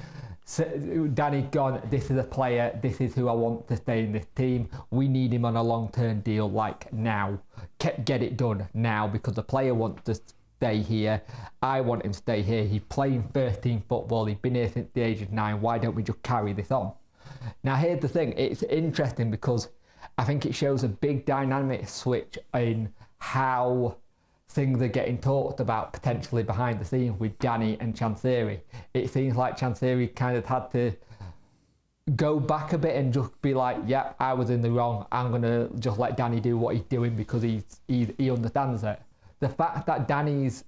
Danny gone, this is a player, this is who I want to stay in this team. We need him on a long-term deal, like, now. Get it done now, because the player wants to stay here. I want him to stay here. He's playing first-team football. He's been here since the age of 9. Why don't we just carry this on? Now, here's the thing. It's interesting because I think it shows a big dynamic switch in how things are getting talked about potentially behind the scenes with Danny and Chansiri. It seems like Chansiri kind of had to go back a bit and just be like, yeah, I was in the wrong. I'm going to just let Danny do what he's doing because he understands it. The fact that Danny's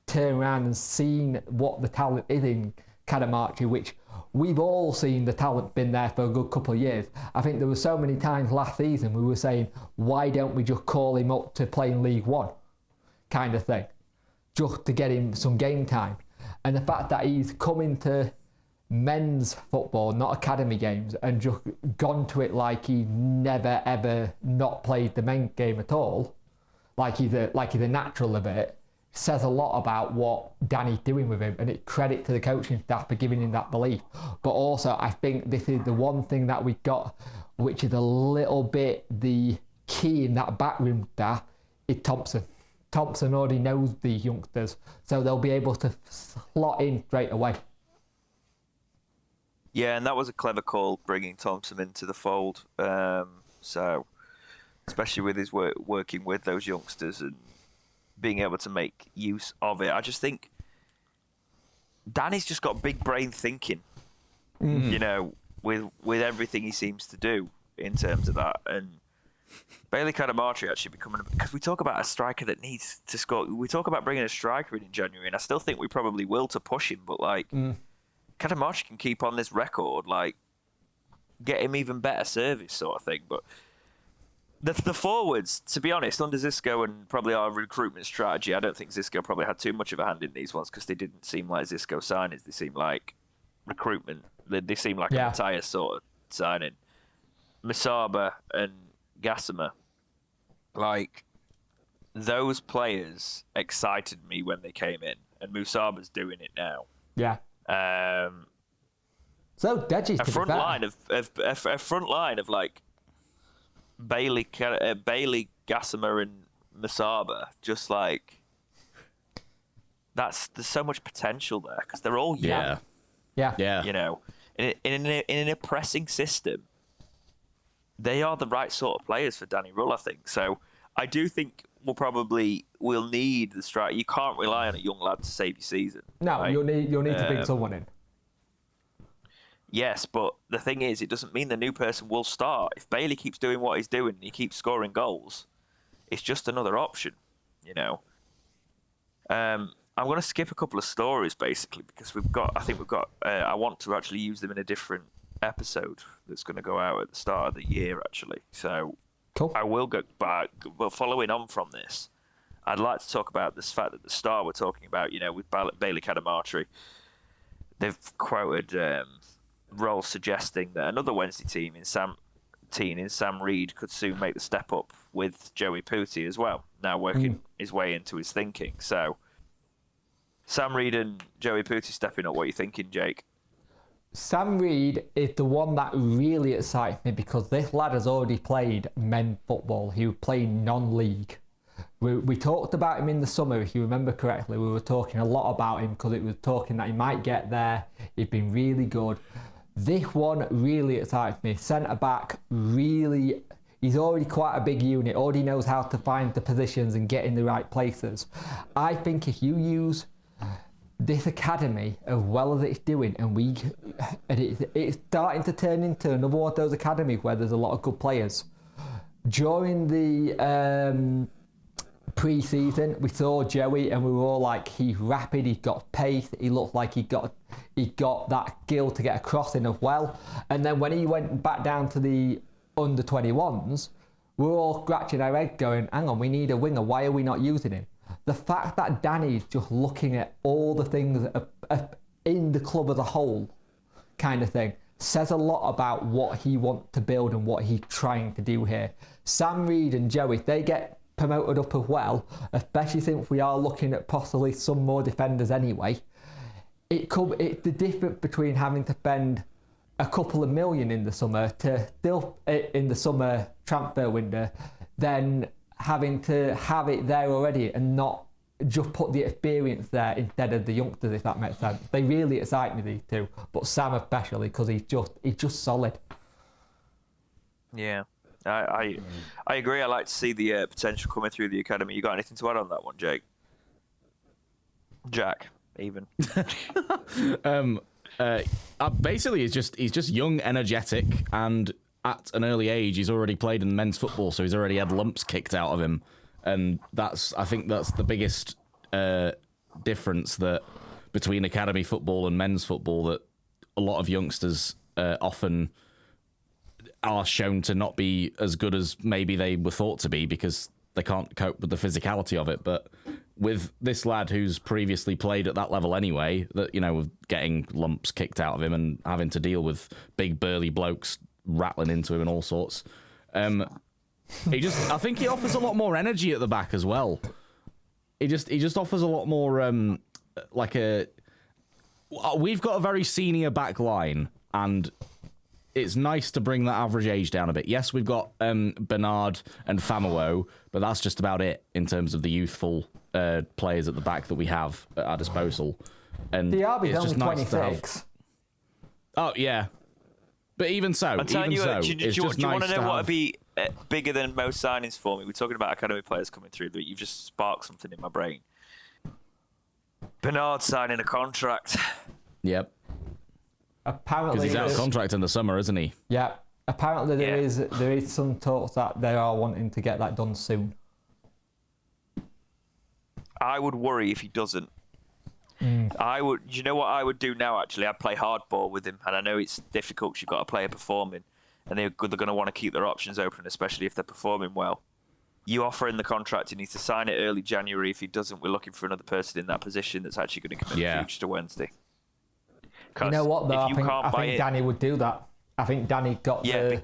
turned around and seen what the talent is in Cadamarteri, which we've all seen the talent been there for a good couple of years. I think there were so many times last season we were saying, why don't we just call him up to play in League One? Kind of thing, just to get him some game time. And the fact that he's come into men's football, not academy games, and just gone to it like he never ever not played the men's game at all, like he's a natural of it, says a lot about what Danny's doing with him, and it's credit to the coaching staff for giving him that belief. But also, I think this is the one thing that we got, which is a little bit the key in that backroom staff, is Thompson. Thompson already knows these youngsters, so they'll be able to slot in straight away. Yeah, and that was a clever call, bringing Thompson into the fold. So, especially with his working with those youngsters and being able to make use of it. I just think Danny's just got big brain thinking, you know, with everything he seems to do in terms of that. And Bailey Cadamarteri actually becoming, because we talk about a striker that needs to score. We talk about bringing a striker in January, and I still think we probably will to push him. But like, Cadamarteri can keep on this record, like get him even better service sort of thing. But the forwards, to be honest, under Xisco and probably our recruitment strategy, I don't think Xisco probably had too much of a hand in these ones because they didn't seem like Xisco signings. They seemed like recruitment. They seemed like a Matthias sort of signing. Musaba and Gassama, like, those players excited me when they came in, and Musaba's doing it now. Yeah. So Deji's a front line of like Bailey, Gassama, and Musaba. Just like there's so much potential there because they're all young. Yeah. You know, in an oppressing system, they are the right sort of players for Danny Rull, I think. So I do think we'll need the strike. You can't rely on a young lad to save your season. No, right? you'll need to bring someone in. Yes, but the thing is, it doesn't mean the new person will start. If Bailey keeps doing what he's doing and he keeps scoring goals, it's just another option, you know. I'm going to skip a couple of stories, basically, because I want to actually use them in a different episode that's going to go out at the start of the year, actually. So cool. I will go back. But following on from this, I'd like to talk about this fact that the Star we're talking about, you know, with Bailey Cadamarteri, they've quoted Roll suggesting that another Wednesday team in Sam Reid could soon make the step up with Joey Pooty as well, now working his way into his thinking. So Sam Reid and Joey Pooty stepping up. What are you thinking, Jake? Sam Reid is the one that really excites me because this lad has already played men's football. He was playing non-league. We talked about him in the summer, if you remember correctly. We were talking a lot about him because it was talking that he might get there. He'd been really good. This one really excites me. Centre back, really, he's already quite a big unit, already knows how to find the positions and get in the right places. I think if you use this academy, as well as it's doing, it's starting to turn into another one of those academies where there's a lot of good players. During the pre-season, we saw Joey and we were all like, he's rapid, he's got pace, he looked like he got that skill to get across in as well. And then when he went back down to the under 21s, we were all scratching our head going, hang on, we need a winger, why are we not using him? The fact that Danny's just looking at all the things in the club as a whole kind of thing says a lot about what he wants to build and what he's trying to do here. Sam Reed and Joey, if they get promoted up as well, especially since we are looking at possibly some more defenders anyway, it's the difference between having to spend a couple of million in the summer to still in the summer transfer window than having to have it there already and not just put the experience there instead of the youngsters, if that makes sense. They really excite me, these two, but Sam especially, because he's just solid. Yeah, I agree. I like to see the potential coming through the academy. You got anything to add on that one, Jake? Jack, even. Basically, he's just young, energetic, and at an early age, he's already played in men's football, so he's already had lumps kicked out of him, and I think that's the biggest difference that between academy football and men's football, that a lot of youngsters often are shown to not be as good as maybe they were thought to be because they can't cope with the physicality of it. But with this lad who's previously played at that level anyway, that, you know, with getting lumps kicked out of him and having to deal with big burly blokes rattling into him and all sorts, I think he offers a lot more energy at the back as well. He just offers a lot more we've got a very senior back line, and it's nice to bring that average age down a bit. Yes, we've got Bernard and Famuo, but that's just about it in terms of the youthful players at the back that we have at our disposal. And Diaby's it's just only nice 26. to have... Oh, yeah. But even so, I'm telling you, it's do just you nice want to know have... what would be bigger than most signings for me? We're talking about academy players coming through, but you've just sparked something in my brain. Bernard signing a contract. Yep. Apparently, because he's out of contract in the summer, isn't he? Yeah. Apparently, there is some talks that they are wanting to get that done soon. I would worry if he doesn't. You know what I would do now, actually? I'd play hardball with him. And I know it's difficult because you've got a player performing. And they're going to want to keep their options open, especially if they're performing well. You offer in the contract, he needs to sign it early January. If he doesn't, we're looking for another person in that position that's actually going to commit the future to Wednesday. You know what, though? I think Danny would do that. I think Danny got the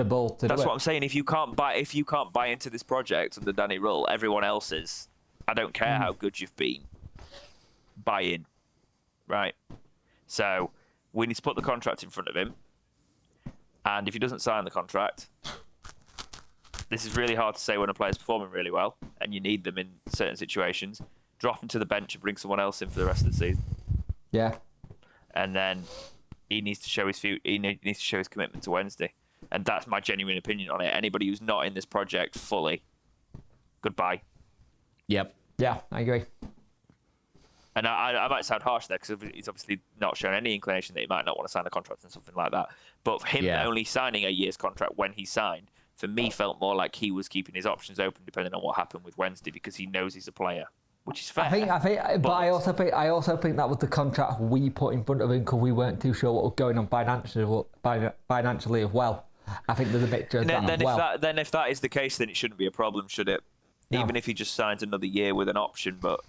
ball to do it. That's what I'm saying. If you can't buy into this project under Danny Rull, everyone else is. I don't care how good you've been. Buy in, right? So we need to put the contract in front of him, and if he doesn't sign the contract, this is really hard to say when a player's performing really well, and you need them in certain situations. Drop him to the bench and bring someone else in for the rest of the season. Yeah. And then he needs to show his commitment to Wednesday, and that's my genuine opinion on it. Anybody who's not in this project fully, goodbye. Yep. Yeah, I agree. And I might sound harsh there because he's obviously not shown any inclination that he might not want to sign a contract and something like that. But him only signing a year's contract when he signed, for me, felt more like he was keeping his options open depending on what happened with Wednesday, because he knows he's a player, which is fair. But I also think that was the contract we put in front of him because we weren't too sure what was going on financially as well. I think there's a mixture of that as well. Then if that is the case, then it shouldn't be a problem, should it? No. Even if he just signs another year with an option, but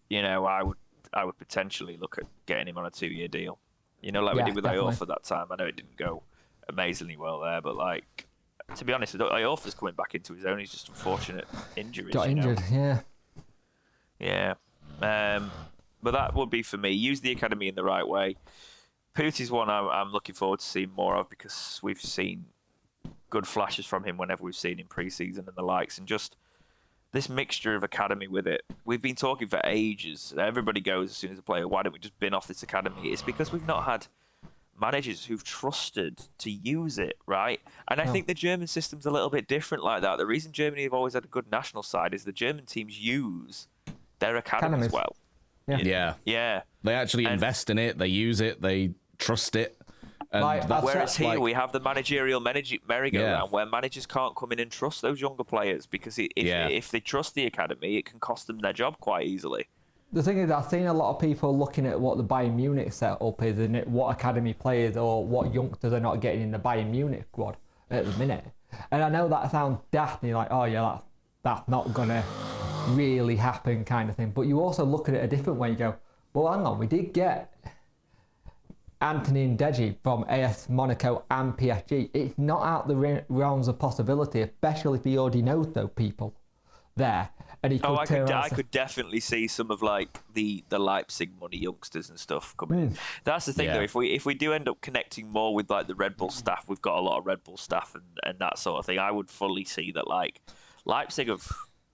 you know, I would potentially look at getting him on a 2-year deal. You know, like we did with Iorfa that time. I know it didn't go amazingly well there, but like, to be honest, Iorfa's coming back into his own. He's just unfortunate injuries. Got injured, yeah. Yeah. But that would be for me. Use the academy in the right way. Pooty's one I'm looking forward to seeing more of, because we've seen good flashes from him whenever we've seen him pre-season and the likes, and just this mixture of academy with it. We've been talking for ages. Everybody goes as soon as a player, why don't we just bin off this academy? It's because we've not had managers who've trusted to use it, right? And I think the German system's a little bit different like that. The reason Germany have always had a good national side is the German teams use their academy as well. Yeah. They actually invest in it. They use it. They trust it. And whereas here we have the managerial merry-go-round where managers can't come in and trust those younger players because if they trust the academy, it can cost them their job quite easily. The thing is, I've seen a lot of people looking at what the Bayern Munich setup is and what academy players or what youngsters are not getting in the Bayern Munich squad at the minute. And I know that sounds daft, and you're like, oh yeah, that's not going to really happen kind of thing. But you also look at it a different way. You go, well, hang on, we did get Anthony and Deji from AS Monaco and PSG. It's not out the realms of possibility, especially if he already knows those people there. And he could I could definitely see some of like the Leipzig money youngsters and stuff coming in. That's the thing though, if we do end up connecting more with like the Red Bull staff, we've got a lot of Red Bull staff and that sort of thing, I would fully see that like Leipzig have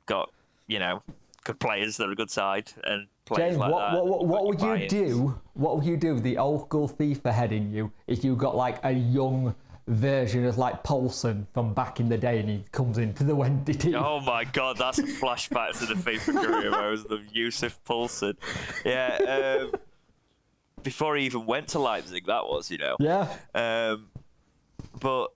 got, good players that are a good side and players James, like that. What would you do? What would you do, the old school FIFA head in you, if you got like a young version of like Poulsen from back in the day and he comes into the Wednesday team? Oh my god, that's a flashback to the FIFA career where I was the Yusuf Poulsen. Yeah, before he even went to Leipzig, that was, Yeah. But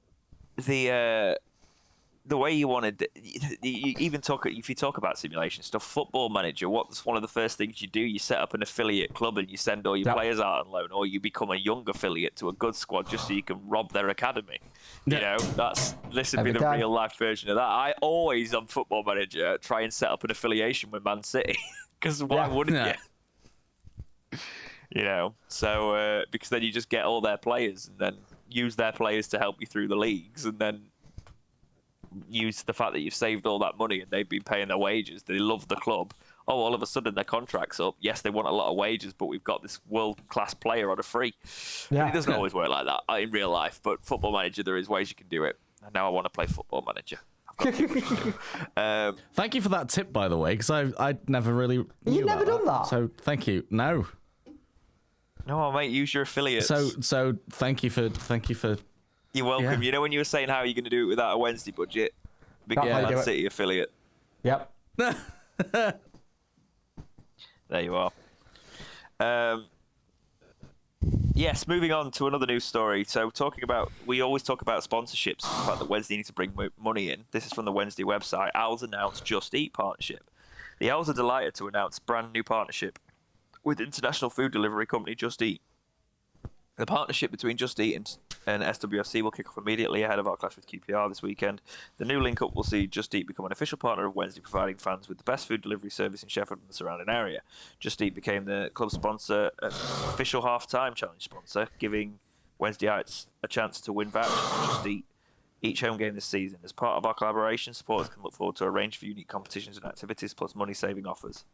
the way you wanted, if you talk about simulation stuff, Football Manager, what's one of the first things you do? You set up an affiliate club and you send all your players out on loan, or you become a young affiliate to a good squad just so you can rob their academy. This would be the real life version of that. I always on Football Manager try and set up an affiliation with Man City because why wouldn't you? So because then you just get all their players and then use their players to help you through the leagues, and then use the fact that you've saved all that money and they've been paying their wages. They love the club. Oh, all of a sudden their contract's up. Yes, they want a lot of wages, but we've got this world-class player on a free. Yeah. It doesn't always work like that in real life, but Football Manager, there is ways you can do it. And now I want to play Football Manager. Thank you for that tip, by the way, because I'd never really knew You've never done that? So thank you. No, mate, use your affiliates. So thank you for. You're welcome. Yeah. When you were saying how you're going to do it without a Wednesday budget, become a Man City affiliate. Yep. There you are. Yes, moving on to another news story. So we always talk about sponsorships, the fact that Wednesday needs to bring money in. This is from the Wednesday website. Owls announced Just Eat partnership. The Owls are delighted to announce brand new partnership with international food delivery company Just Eat. The partnership between Just Eat and SWFC will kick off immediately ahead of our clash with QPR this weekend. The new link-up will see Just Eat become an official partner of Wednesday, providing fans with the best food delivery service in Sheffield and the surrounding area. Just Eat became the club sponsor, official half-time challenge sponsor, giving Wednesdayites a chance to win vouchers for Just Eat each home game this season. As part of our collaboration, supporters can look forward to a range of unique competitions and activities, plus money-saving offers.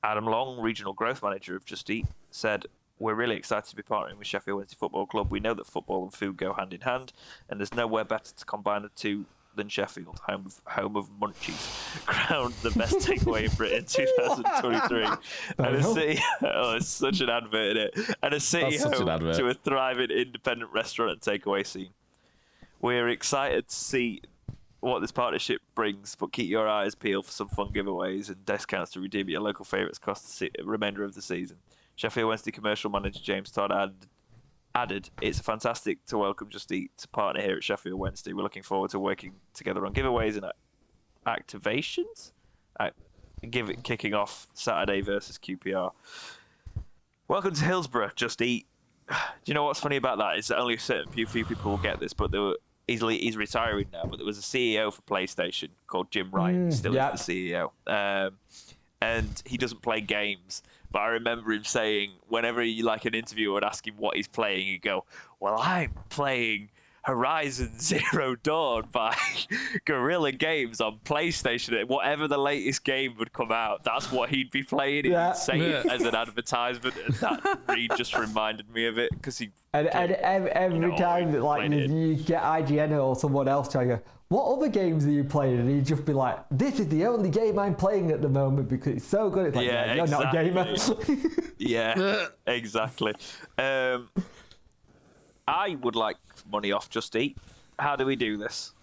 Adam Long, Regional Growth Manager of Just Eat, said, "We're really excited to be partnering with Sheffield Wednesday Football Club. We know that football and food go hand in hand, and there's nowhere better to combine the two than Sheffield, home of Munchies, crowned the best takeaway in Britain 2023. And a city, it's such an advert, isn't it? And a city home to a thriving independent restaurant and takeaway scene. We're excited to see what this partnership brings, but keep your eyes peeled for some fun giveaways and discounts to redeem your local favourites across the remainder of the season." Sheffield Wednesday commercial manager James Todd added, "It's fantastic to welcome Just Eat to partner here at Sheffield Wednesday. We're looking forward to working together on giveaways and activations. Kicking off Saturday versus QPR. Welcome to Hillsborough, Just Eat." Do you know what's funny about that? Is that only a certain few people will get this, but he's retiring now. But there was a CEO for PlayStation called Jim Ryan. He still is the CEO. And he doesn't play games. But I remember him saying, whenever an interviewer would ask him what he's playing, he'd go, "Well, I'm playing Horizon Zero Dawn by Guerrilla Games on PlayStation." Whatever the latest game would come out, that's what he'd be playing. He'd say it as an advertisement, and that just reminded me of it because he. And every time that you get IGN or someone else trying to go, "What other games are you playing?" And he'd just be like, "This is the only game I'm playing at the moment because it's so good." It's like, you're not a gamer. Yeah, exactly. I would like money off Just Eat. How do we do this?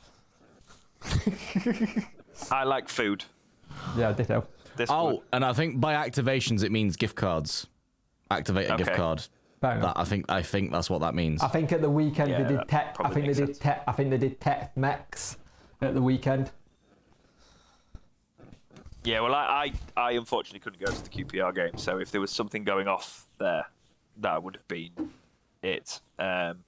I like food. Yeah, ditto. Oh, and I think by activations it means gift cards. Activate a gift card. I think that's what that means. I think at the weekend they did I think they did tech mechs at the weekend. Yeah, well, I unfortunately couldn't go to the QPR game, so if there was something going off there, that would have been it. And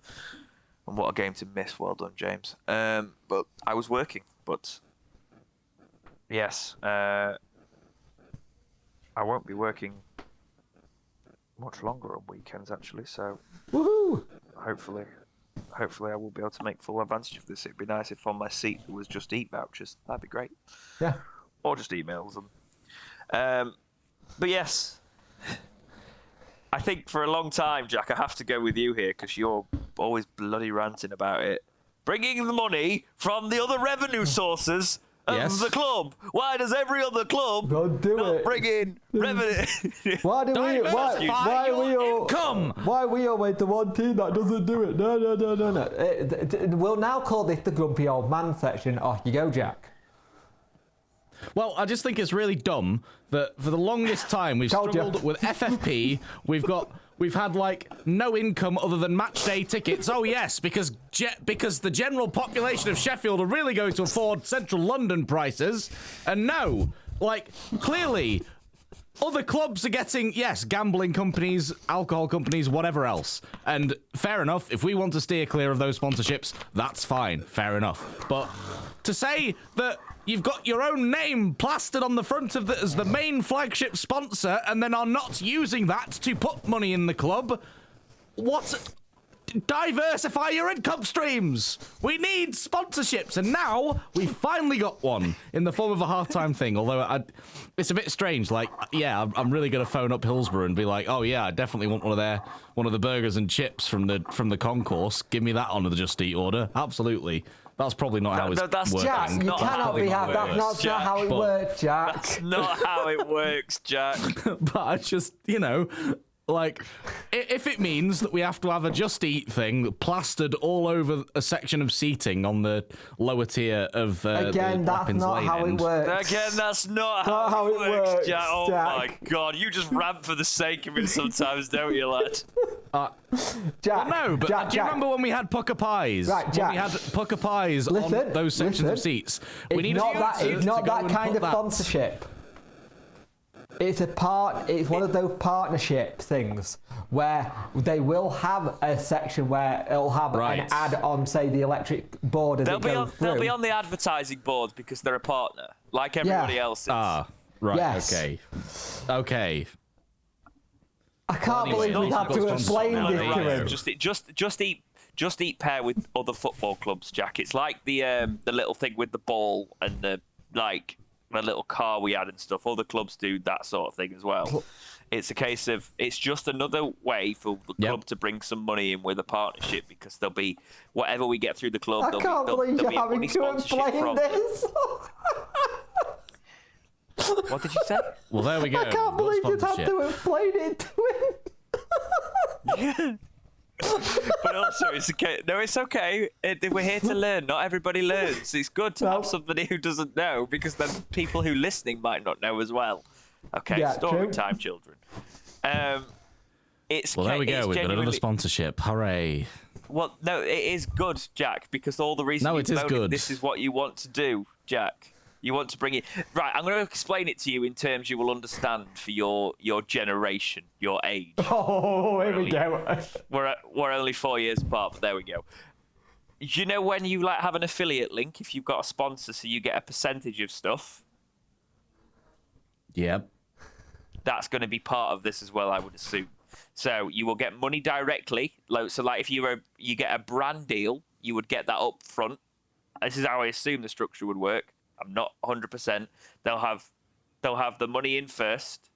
what a game to miss. Well done, James. But I was working. But yes, I won't be working much longer on weekends actually. So Woohoo! hopefully I will be able to make full advantage of this. It'd be nice if on my seat there was Just Eat vouchers. That'd be great. Yeah. Or just emails them. But yes, I think for a long time, Jack, I have to go with you here because you're always bloody ranting about it. Bringing the money from the other revenue sources of the club. Why does every other club Don't do not it. bring in revenue? Why are we always the one team that doesn't do it? No. We'll now call this the grumpy old man section. Off you go, Jack. Well, I just think it's really dumb that for the longest time we've struggled with FFP. We've had like no income other than match day tickets. Oh yes, because the general population of Sheffield are really going to afford central London prices. And no, like clearly other clubs are getting, yes, gambling companies, alcohol companies, whatever else. And fair enough, if we want to steer clear of those sponsorships, that's fine, fair enough. But to say that you've got your own name plastered on the front of as the main flagship sponsor and then are not using that to put money in the club, what? Diversify your income streams. We need sponsorships, and now we've finally got one in the form of a halftime thing. Although it's a bit strange. Like, yeah, I'm really gonna phone up Hillsborough and be like, oh yeah, I definitely want one of the burgers and chips from the concourse. Give me that on the Just Eat order. Absolutely. That's probably not how it's working. Jack, you cannot be happy. That's not how it works, Jack. That's not how it works, Jack. But I just, like, if it means that we have to have a Just Eat thing plastered all over a section of seating on the lower tier of again, the that's not how it works. Again, that's not how it works, Jack. Oh my God, you just rant for the sake of it sometimes, don't you, lad? Jack, no, but Jack, do you remember when we had Pucker Pies? Right, Jack. When we had Pucker Pies on those sections of seats. We need it's not that kind of sponsorship. It's one of those partnership things where they will have a section where it'll have an ad on, say, the electric board as it goes through. They'll be on the advertising board because they're a partner, like everybody else is. Ah, right. Yes. Okay. I can't believe we had to explain this to him. Just eat pair with other football clubs, Jack. It's like the little thing with the ball and the little car we had and stuff. Other clubs do that sort of thing as well. It's a case of it's just another way for the club to bring some money in with a partnership because there'll be whatever we get through the club. I can't believe you're having to explain this. What did you say? Well, there we go. I can't believe you had to explain it to him. But also, it's okay. No, it's okay. We're here to learn. Not everybody learns. It's good to have somebody who doesn't know because then people who are listening might not know as well. Okay, story time, children. There we go. We've got another sponsorship. Hooray. Well, no, it is good, Jack, because all the reason this is what you want to do, Jack. You want to bring it... Right, I'm going to explain it to you in terms you will understand for your generation, your age. Oh, here we go. We're only 4 years apart, but there we go. You know when you have an affiliate link, if you've got a sponsor, so you get a percentage of stuff? Yep. That's going to be part of this as well, I would assume. So you will get money directly. So if you get a brand deal, you would get that up front. This is how I assume the structure would work. I'm not 100%. They'll have the money in first,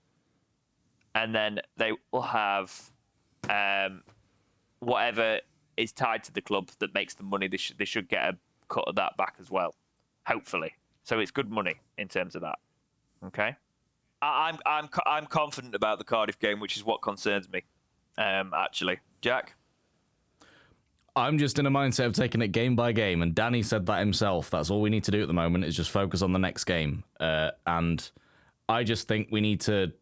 and then they will have whatever is tied to the club that makes the money. They should get a cut of that back as well, hopefully. So it's good money in terms of that. Okay. I'm confident about the Cardiff game, which is what concerns me. Actually, Jack. I'm just in a mindset of taking it game by game, and Danny said that himself. That's all we need to do at the moment is just focus on the next game. And I just think we need to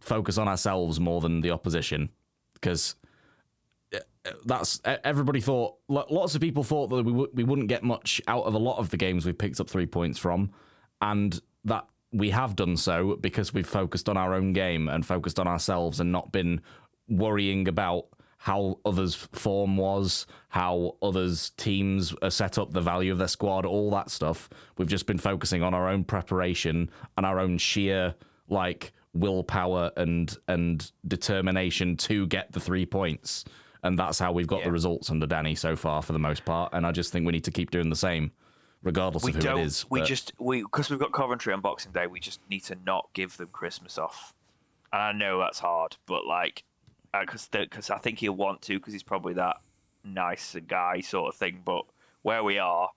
focus on ourselves more than the opposition, because that's everybody thought. Lots of people thought that we wouldn't get much out of a lot of the games we picked up 3 points from, and that we have done so because we've focused on our own game and focused on ourselves and not been worrying about how others' form was, how others' teams are set up, the value of their squad, all that stuff. We've just been focusing on our own preparation and our own sheer willpower and determination to get the 3 points. And that's how we've got the results under Danny so far for the most part. And I just think we need to keep doing the same, regardless of who it is. Because we've got Coventry on Boxing Day, we just need to not give them Christmas off. And I know that's hard, but because I think he'll want to, because he's probably that nice guy sort of thing. But where we are,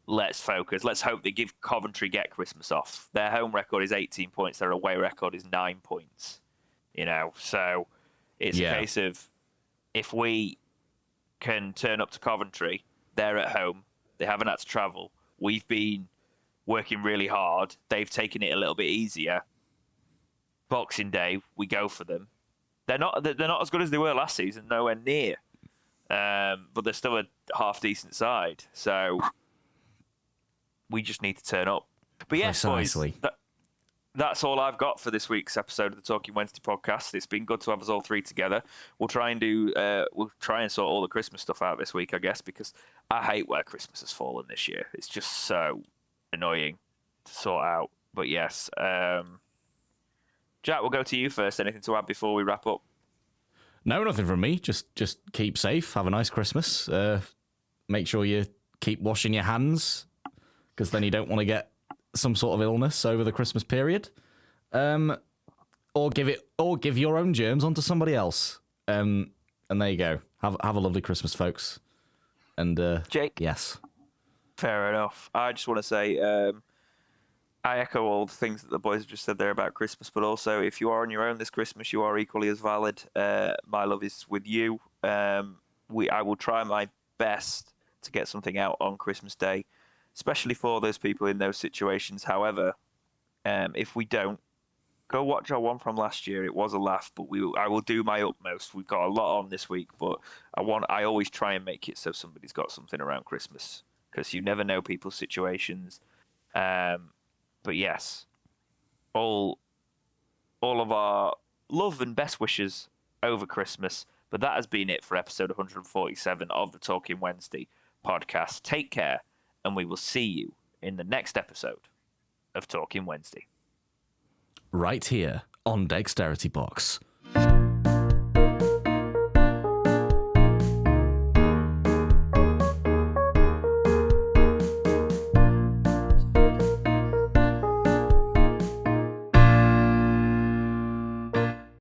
let's focus. Let's hope they give Coventry get Christmas off. Their home record is 18 points. Their away record is 9 points. So it's a case of, if we can turn up to Coventry, they're at home, they haven't had to travel, we've been working really hard, they've taken it a little bit easier. Boxing Day, we go for them. They're not as good as they were last season, nowhere near. But they're still a half decent side. So we just need to turn up. But yes, Precisely. boys, that's all I've got for this week's episode of the Talking Wednesday podcast. It's been good to have us all three together. We'll try and sort all the Christmas stuff out this week, I guess, because I hate where Christmas has fallen this year. It's just so annoying to sort out. But yes, Jack, we'll go to you first. Anything to add before we wrap up? No, nothing from me. Just keep safe. Have a nice Christmas. Make sure you keep washing your hands, because then you don't want to get some sort of illness over the Christmas period, or give your own germs onto somebody else. And there you go. Have a lovely Christmas, folks. And Jake, yes, fair enough. I just want to say, I echo all the things that the boys have just said there about Christmas, but also, if you are on your own this Christmas, you are equally as valid. My love is with you. I will try my best to get something out on Christmas Day, especially for those people in those situations. However, if we don't, go watch our one from last year. It was a laugh, but I will do my utmost. We've got a lot on this week, but I always try and make it so somebody's got something around Christmas, because you never know people's situations. But yes, all of our love and best wishes over Christmas. But that has been it for episode 147 of the Talking Wednesday podcast. Take care, and we will see you in the next episode of Talking Wednesday. right here on Dexterity Box.